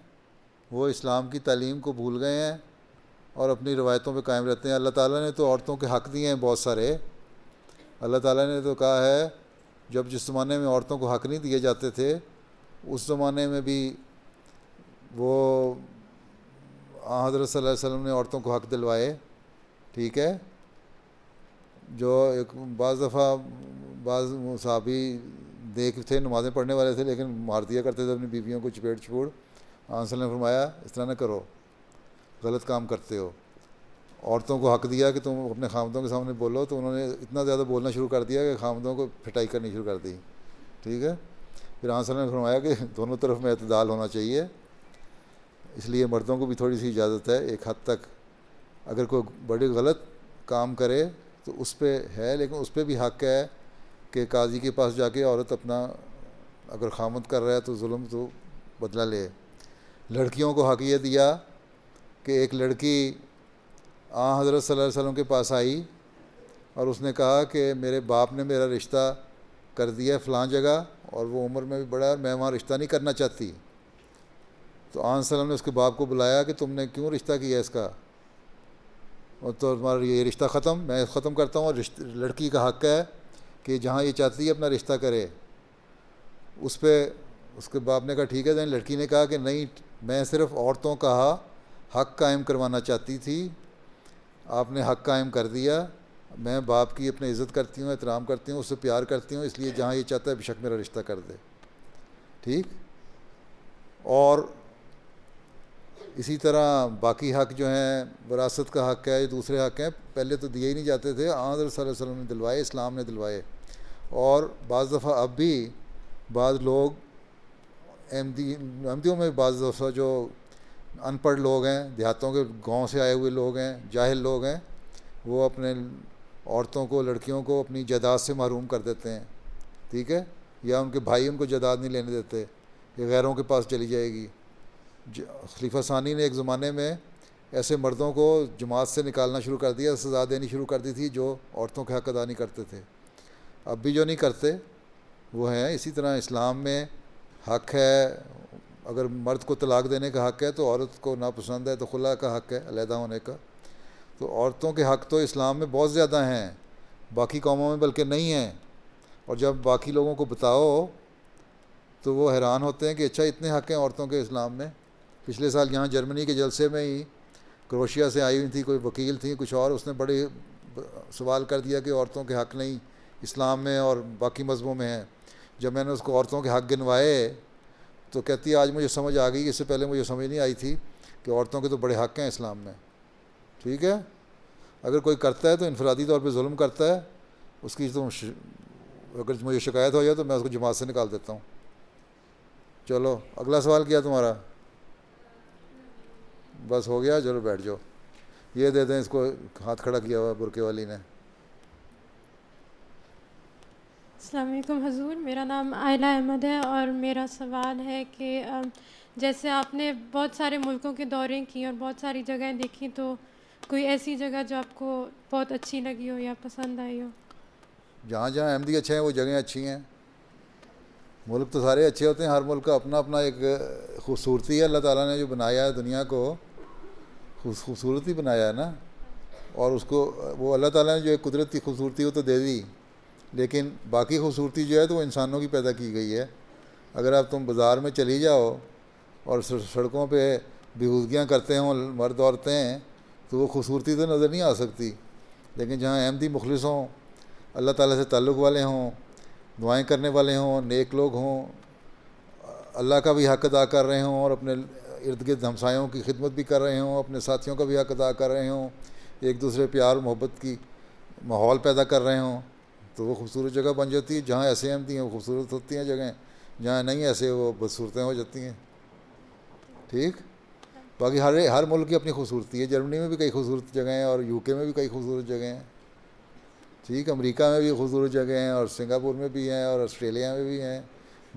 وہ اسلام کی تعلیم کو بھول گئے ہیں اور اپنی روایتوں پہ قائم رہتے ہیں. اللہ تعالیٰ نے تو عورتوں کے حق دیے ہیں بہت سارے. اللہ تعالیٰ نے تو کہا ہے جب جس زمانے میں عورتوں کو حق نہیں دیے جاتے تھے اس زمانے میں بھی وہ حضرت صلی اللہ علیہ وسلم نے عورتوں کو حق دلوائے. ٹھیک ہے. جو ایک بعض دفعہ بعض صحابی نیک تھے, نمازیں پڑھنے والے تھے, لیکن مار دیا کرتے تھے اپنی بیویوں کو چپیٹ چپوڑ. آن صلی اللہ نے فرمایا اس طرح نہ کرو, غلط کام کرتے ہو. عورتوں کو حق دیا کہ تم اپنے خامدوں کے سامنے بولو, تو انہوں نے اتنا زیادہ بولنا شروع کر دیا کہ خامدوں کو پھٹائی کرنی شروع کر دی. ٹھیک ہے, پھر آن صلی اللہ نے فرمایا کہ دونوں طرف میں اعتدال ہونا چاہیے, اس لیے مردوں کو بھی تھوڑی سی اجازت ہے ایک حد تک. اگر کوئی بڑی غلط کام کرے تو اس پہ ہے, لیکن اس پہ بھی حق ہے کہ قاضی کے پاس جا کے عورت اپنا, اگر خامد کر رہا ہے تو ظلم تو بدلہ لے. لڑکیوں کو حق یہ دیا کہ ایک لڑکی حضرت صلی اللہ علیہ وسلم کے پاس آئی اور اس نے کہا کہ میرے باپ نے میرا رشتہ کر دیا فلاں جگہ, اور وہ عمر میں بھی بڑا ہے اور میں وہاں رشتہ نہیں کرنا چاہتی. تو آن صلی اللہ نے اس کے باپ کو بلایا کہ تم نے کیوں رشتہ کیا اس کا, اور تو تمہارا یہ رشتہ ختم, میں ختم کرتا ہوں. اور لڑکی کا حق ہے کہ جہاں یہ چاہتی ہے اپنا رشتہ کرے. اس پہ اس کے باپ نے کہا ٹھیک ہے. لڑکی نے کہا کہ نہیں, میں صرف عورتوں کا حق قائم کروانا چاہتی تھی, آپ نے حق قائم کر دیا. میں باپ کی اپنے عزت کرتی ہوں, احترام کرتی ہوں, اس سے پیار کرتی ہوں, اس لیے جہاں یہ چاہتا ہے بے شک میرا رشتہ کر دے. ٹھیک. اور اسی طرح باقی حق جو ہیں, وراثت کا حق ہے, دوسرے حق ہیں, پہلے تو دیے ہی نہیں جاتے تھے, حضرت صلی اللہ علیہ وسلم نے دلوائے, اسلام نے دلوائے. اور بعض دفعہ اب بھی بعض لوگ احمدیوں میں بعض دفعہ جو ان پڑھ لوگ ہیں, دیہاتوں کے گاؤں سے آئے ہوئے لوگ ہیں, جاہل لوگ ہیں, وہ اپنے عورتوں کو, لڑکیوں کو اپنی جائیداد سے محروم کر دیتے ہیں. ٹھیک ہے, یا ان کے بھائی ان کو جائیداد نہیں لینے دیتے, یہ غیروں کے پاس چلی جائے گی. خلیفہ ثانی نے ایک زمانے میں ایسے مردوں کو جماعت سے نکالنا شروع کر دیا, سزا دینی شروع کر دی تھی جو عورتوں کے حق ادا نہیں کرتے تھے. اب بھی جو نہیں کرتے وہ ہیں. اسی طرح اسلام میں حق ہے, اگر مرد کو طلاق دینے کا حق ہے تو عورت کو ناپسند ہے تو خلا کا حق ہے, علیحدہ ہونے کا. تو عورتوں کے حق تو اسلام میں بہت زیادہ ہیں, باقی قوموں میں بلکہ نہیں ہیں. اور جب باقی لوگوں کو بتاؤ تو وہ حیران ہوتے ہیں کہ اچھا اتنے حق ہیں عورتوں کے اسلام میں. پچھلے سال یہاں جرمنی کے جلسے میں ہی کروشیا سے آئی ہوئی تھی, کوئی وکیل تھی کچھ اور, اس نے بڑے سوال کر دیا کہ عورتوں کے حق نہیں اسلام میں اور باقی مذہبوں میں ہیں. جب میں نے اس کو عورتوں کے حق گنوائے تو کہتی ہے آج مجھے سمجھ آ گئی, اس سے پہلے مجھے سمجھ نہیں آئی تھی کہ عورتوں کے تو بڑے حق ہیں اسلام میں. ٹھیک ہے, اگر کوئی کرتا ہے تو انفرادی طور پہ ظلم کرتا ہے, اس کی تو اگر مجھے شکایت ہو جائے تو میں اس کو جماعت سے نکال دیتا ہوں. چلو اگلا سوال کیا تمہارا؟ بس ہو گیا, چلو بیٹھ جاؤ. یہ دے دیں اس کو, ہاتھ کھڑا کیا ہوا برقے والی نے. السلام علیکم حضور, میرا نام عائلہ احمد ہے اور میرا سوال ہے کہ جیسے آپ نے بہت سارے ملکوں کے دورے کی اور بہت ساری جگہیں دیکھی, تو کوئی ایسی جگہ جو آپ کو بہت اچھی لگی ہو یا پسند آئی ہو؟ جہاں جہاں احمدی اچھے ہیں وہ جگہیں اچھی ہیں. ملک تو سارے اچھے ہوتے ہیں, ہر ملک کا اپنا اپنا ایک خوبصورتی ہے. اللہ تعالیٰ نے جو بنایا ہے دنیا کو خوبصورتی بنایا ہے نا, اور اس کو وہ اللہ تعالیٰ نے جو ایک قدرت کی خوبصورتی وہ تو دے دی, لیکن باقی خوبصورتی جو ہے تو وہ انسانوں کی پیدا کی گئی ہے. اگر آپ تم بازار میں چلی جاؤ اور سڑکوں پہ بیہودگیاں کرتے ہوں مرد عورتیں, تو وہ خوبصورتی تو نظر نہیں آ سکتی. لیکن جہاں احمدی مخلص ہوں, اللہ تعالیٰ سے تعلق والے ہوں, دعائیں کرنے والے ہوں, نیک لوگ ہوں, اللہ کا بھی حق ادا کر رہے ہوں اور اپنے ارد گرد ہمسایوں کی خدمت بھی کر رہے ہوں, اپنے ساتھیوں کا بھی حق ادا کر رہے ہوں, ایک دوسرے پیار محبت کی ماحول پیدا کر رہے ہوں, تو وہ خوبصورت جگہ بن جاتی ہے. جہاں ایسے احمدی ہیں وہ خوبصورت ہوتی ہیں جگہیں, جہاں نہیں ایسے وہ بدصورتیں ہو جاتی ہیں. ٹھیک. باقی ہر ملک کی اپنی خوبصورتی ہے. جرمنی میں بھی کئی خوبصورت جگہیں ہیں اور یو کے میں بھی کئی خوبصورت جگہیں ہیں. ٹھیک. امریکہ میں بھی خوبصورت جگہیں ہیں اور سنگاپور میں بھی ہیں اور آسٹریلیا میں بھی ہیں,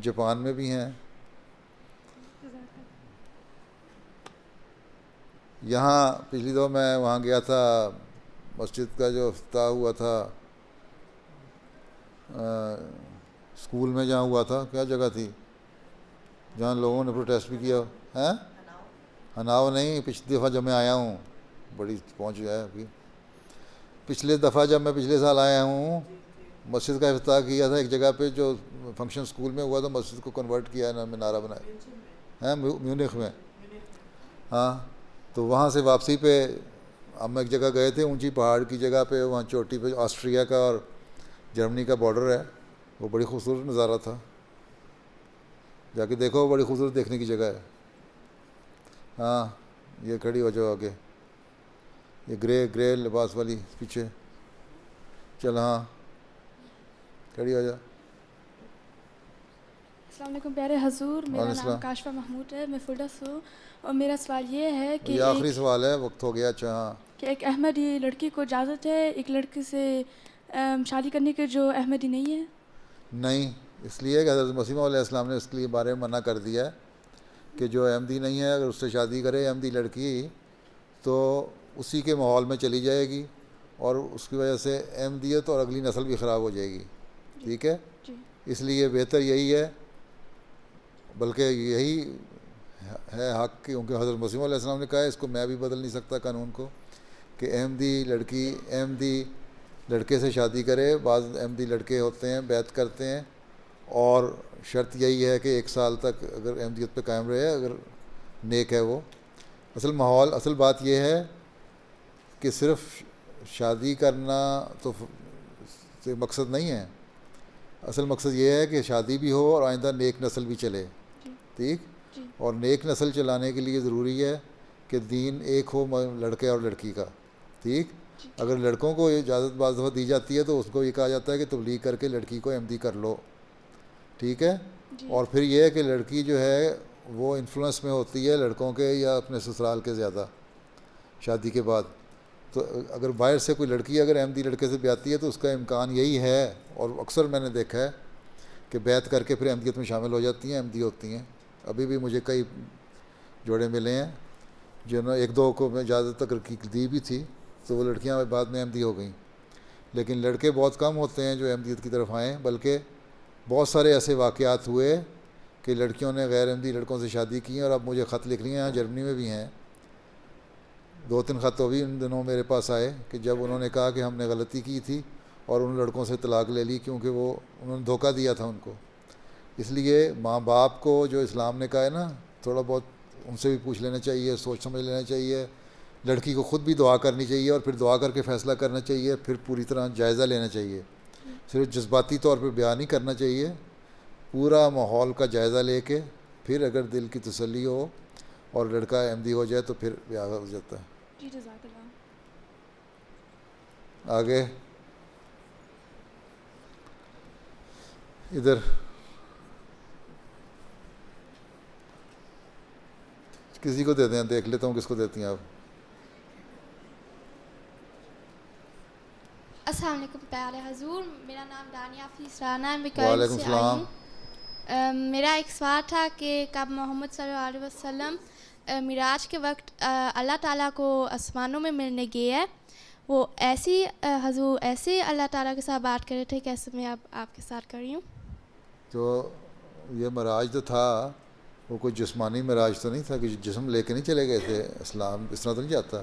جاپان میں بھی ہیں. یہاں پچھلی دفعہ میں وہاں گیا تھا, مسجد کا جو افتتاح ہوا تھا اسکول میں جہاں ہوا تھا, کیا جگہ تھی جہاں لوگوں نے پروٹیسٹ بھی کیا ہے؟ ہناؤ نہیں, پچھلی دفعہ جب میں آیا ہوں, بڑی پہنچ گیا ہے ابھی. پچھلے دفعہ جب میں پچھلے سال آیا ہوں, مسجد کا افتتاح کیا تھا ایک جگہ پہ جو فنکشن اسکول میں ہوا تھا, مسجد کو کنورٹ کیا ہے, مینارہ بنایا ہے میونخ میں. ہاں, تو وہاں سے واپسی پہ ہم ایک جگہ گئے تھے, اونچی پہاڑ کی جگہ پہ, وہاں چوٹی پہ آسٹریا کا اور جرمنی کا بارڈر ہے. وہ بڑی خوبصورت نظارہ تھا، جا کے دیکھو، بڑی خوبصورت دیکھنے کی جگہ ہے. ہاں یہ کھڑی ہو جاؤ آگے، یہ گرے لباس والی پیچھے چل، ہاں کھڑی ہو جا. السلام علیکم پیارے حضور، میرا نام کاشفہ محمود ہے، میں فلڈا سے ہوں، اور میرا سوال یہ ہے کہ یہ آخری سوال ہے، وقت ہو گیا. اچھا ہاں، کہ ایک احمدی لڑکی کو اجازت ہے ایک لڑکے سے شادی کرنے کے جو احمدی نہیں ہے؟ نہیں، اس لیے کہ حضرت مسیح علیہ السلام نے اس کے لیے بارے میں منع کر دیا ہے کہ جو احمدی نہیں ہے اگر اس سے شادی کرے احمدی لڑکی تو اسی کے ماحول میں چلی جائے گی اور اس کی وجہ سے احمدیت اور اگلی نسل بھی خراب ہو جائے گی. ٹھیک ہے، اس لیے بہتر یہی ہے، بلکہ یہی ہے حق، کیونکہ حضرت مسیح علیہ السلام نے کہا ہے، اس کو میں بھی بدل نہیں سکتا قانون کو، کہ احمدی لڑکی احمدی لڑکے سے شادی کرے. بعض احمدی لڑکے ہوتے ہیں بیعت کرتے ہیں، اور شرط یہی ہے کہ 1 سال تک اگر احمدیت پہ قائم رہے، اگر نیک ہے وہ. اصل بات یہ ہے کہ صرف شادی کرنا تو مقصد نہیں ہے، اصل مقصد یہ ہے کہ شادی بھی ہو اور آئندہ نیک نسل بھی چلے. ٹھیک، اور نیک نسل چلانے کے لیے ضروری ہے کہ دین ایک ہو لڑکے اور لڑکی کا. ٹھیک، اگر لڑکوں کو اجازت بعض دفعہ دی جاتی ہے تو اس کو یہ کہا جاتا ہے کہ تبلیغ کر کے لڑکی کو احمدی کر لو. ٹھیک ہے، اور پھر یہ ہے کہ لڑکی جو ہے وہ انفلوئنس میں ہوتی ہے لڑکوں کے یا اپنے سسرال کے زیادہ شادی کے بعد. تو اگر باہر سے کوئی لڑکی اگر احمدی لڑکے سے بیعتی ہے تو اس کا امکان یہی ہے، اور اکثر میں نے دیکھا ہے کہ بیعت کر کے پھر احمدیت میں شامل ہو جاتی ہیں، احمدی ہوتی ہیں. ابھی بھی مجھے کئی جوڑے ملے ہیں جنہوں 1-2 کو میں اجازت تک دی بھی تھی تو وہ لڑکیاں بعد میں احمدی ہو گئیں. لیکن لڑکے بہت کم ہوتے ہیں جو احمدیت کی طرف آئیں، بلکہ بہت سارے ایسے واقعات ہوئے کہ لڑکیوں نے غیر احمدی لڑکوں سے شادی کی ہیں. اور اب مجھے خط لکھ رہی ہیں، یہاں جرمنی میں بھی ہیں 2-3 خط تو بھی ان دنوں میرے پاس آئے کہ جب انہوں نے کہا کہ ہم نے غلطی کی تھی اور ان لڑکوں سے طلاق لے لی کیونکہ انہوں نے دھوکہ دیا تھا ان کو. اس لیے ماں باپ کو جو اسلام نے کہا ہے نا، تھوڑا بہت ان سے بھی پوچھ لینا چاہیے، سوچ سمجھ لینا چاہیے. لڑکی کو خود بھی دعا کرنی چاہیے اور پھر دعا کر کے فیصلہ کرنا چاہیے، پھر پوری طرح جائزہ لینا چاہیے. صرف جذباتی طور پہ بیان نہیں کرنا چاہیے، پورا ماحول کا جائزہ لے کے پھر اگر دل کی تسلی ہو اور لڑکا احمدی ہو جائے تو پھر بیاہ ہو جاتا ہے. جی جزاک اللہ. آگے ادھر کسی کو دیتے ہیں، دیکھ لیتا ہوں کس کو دیتی ہیں آپ. السلام علیکم پیارے حضور، میرا نام دانیہ فیس رانا ہے، میں وعلیکم سے آئی السلام. ہوں. میرا ایک سوال تھا کہ کب محمد صلی اللہ علیہ وسلم معراج کے وقت اللہ تعالیٰ کو آسمانوں میں ملنے گئے، وہ ایسی حضور ایسے اللہ تعالیٰ کے ساتھ بات کر رہے تھے کیسے میں اب آپ کے ساتھ کر رہی ہوں. تو یہ معراج جو تھا وہ کوئی جسمانی معراج تو نہیں تھا کہ جسم لے کے نہیں چلے گئے تھے، اسلام اس طرح تو نہیں جاتا.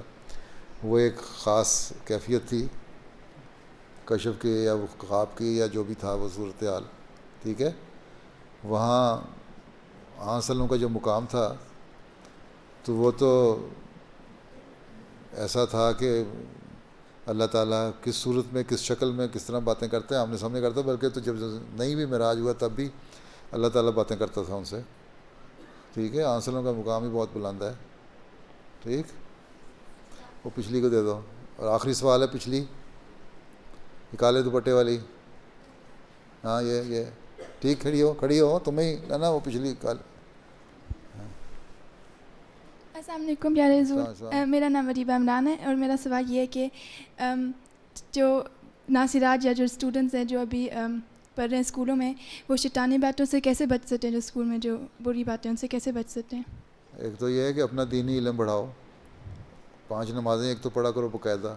وہ ایک خاص کیفیت تھی کشف کی یا خواب کی یا جو بھی تھا وہ صورتحال. ٹھیک ہے، وہاں وسلم کا جو مقام تھا تو وہ تو ایسا تھا کہ اللہ تعالیٰ کس صورت میں، کس شکل میں، کس طرح باتیں کرتے ہیں آمنے سامنے کرتا. بلکہ تو جب نہیں بھی معراج ہوا تب بھی اللہ تعالیٰ باتیں کرتا تھا ان سے. ٹھیک ہے، وسلم کا مقام ہی بہت بلند ہے. ٹھیک، وہ پچھلی کو دے دو. اور آخری سوال ہے پچھلی، کالے دوپٹے والی. ہاں یہ ٹھیک، کھڑی ہو تمہیں ہی نا وہ پچھلی کال. السلام علیکم پیارے حضور، میرا نام ادیبہ عمران ہے اور میرا سوال یہ ہے کہ جو ناصرات یا جو اسٹوڈنٹس ہیں جو ابھی پڑھ رہے ہیں اسکولوں میں، وہ شیطانی باتوں سے کیسے بچ سکتے ہیں؟ جو اسکول میں جو بری باتیں ان سے کیسے بچ سکتے ہیں؟ ایک تو یہ ہے کہ اپنا دینی علم بڑھاؤ. 5 نمازیں ایک تو پڑھا کرو باقاعدہ.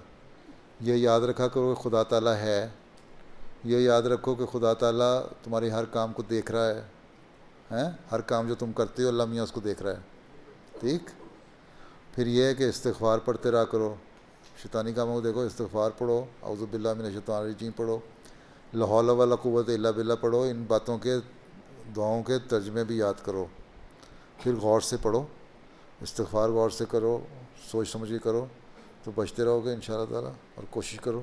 یہ یاد رکھا کرو کہ خدا تعالیٰ ہے. یہ یاد رکھو کہ خدا تعالیٰ تمہاری ہر کام کو دیکھ رہا ہے. ہر کام جو تم کرتے ہو اللہ میاں اس کو دیکھ رہا ہے. ٹھیک، پھر یہ ہے کہ استغفار پڑھتے رہا کرو. شیطانی کاموں کو دیکھو، استغفار پڑھو، اعوذ باللہ من الشیطان الرجیم پڑھو، لا حول ولا قوت الا باللہ پڑھو. ان باتوں کے دعاؤں کے ترجمے بھی یاد کرو. پھر غور سے پڑھو، استغفار غور سے کرو، سوچ سمجھ کے کرو تو بچتے رہو گے انشاءاللہ تعالیٰ. اور کوشش کرو.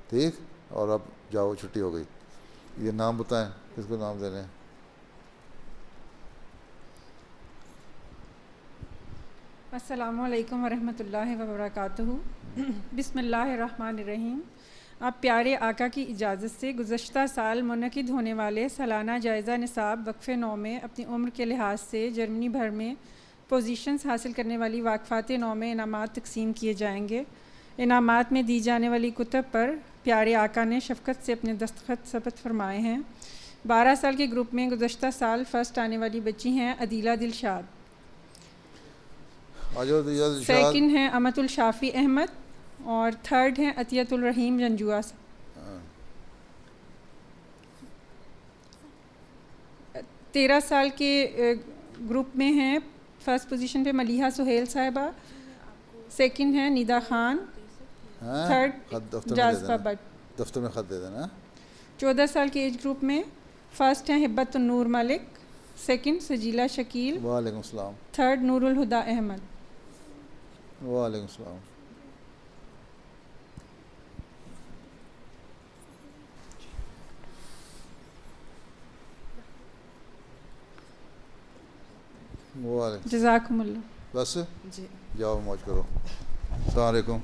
ٹھیک، اور اب جاؤ، چھٹی ہو گئی. یہ نام بتائیں کس کو نام دینے ہیں. السلام علیکم ورحمۃ اللہ وبرکاتہ. بسم اللہ الرحمن الرحیم. آپ پیارے آقا کی اجازت سے گزشتہ سال منعقد ہونے والے سالانہ جائزہ نصاب وقف نو میں اپنی عمر کے لحاظ سے جرمنی بھر میں پوزیشنز حاصل کرنے والی واقفات نو میں انعامات تقسیم کیے جائیں گے. انعامات میں دی جانے والی کتب پر پیارے آقا نے شفقت سے اپنے دستخط ثبت فرمائے ہیں. 12 سال کے گروپ میں گزشتہ سال فرسٹ آنے والی بچی ہیں عدیلہ دلشاد. سیکنڈ ہیں امت الشافی احمد اور تھرڈ ہیں عطیت الرحیم جنجوا. 13 سال کے گروپ میں ہیں فرسٹ پوزیشن پہ ملیحہ سہیل صاحبہ, سیکنڈ ہیں نیدا خان, تھرڈ جازبہ بٹ. دفتر میں خط دے دینا. 14 سال کے ایج گروپ میں فرسٹ ہیں ہبت النور ملک, سیکنڈ سجیلہ شکیل, وعلیکم السلام, تھرڈ نور الہدا احمد. وعلیکم السلام. جزاکم اللہ. بس جی جاؤ موج کرو. السلام علیکم.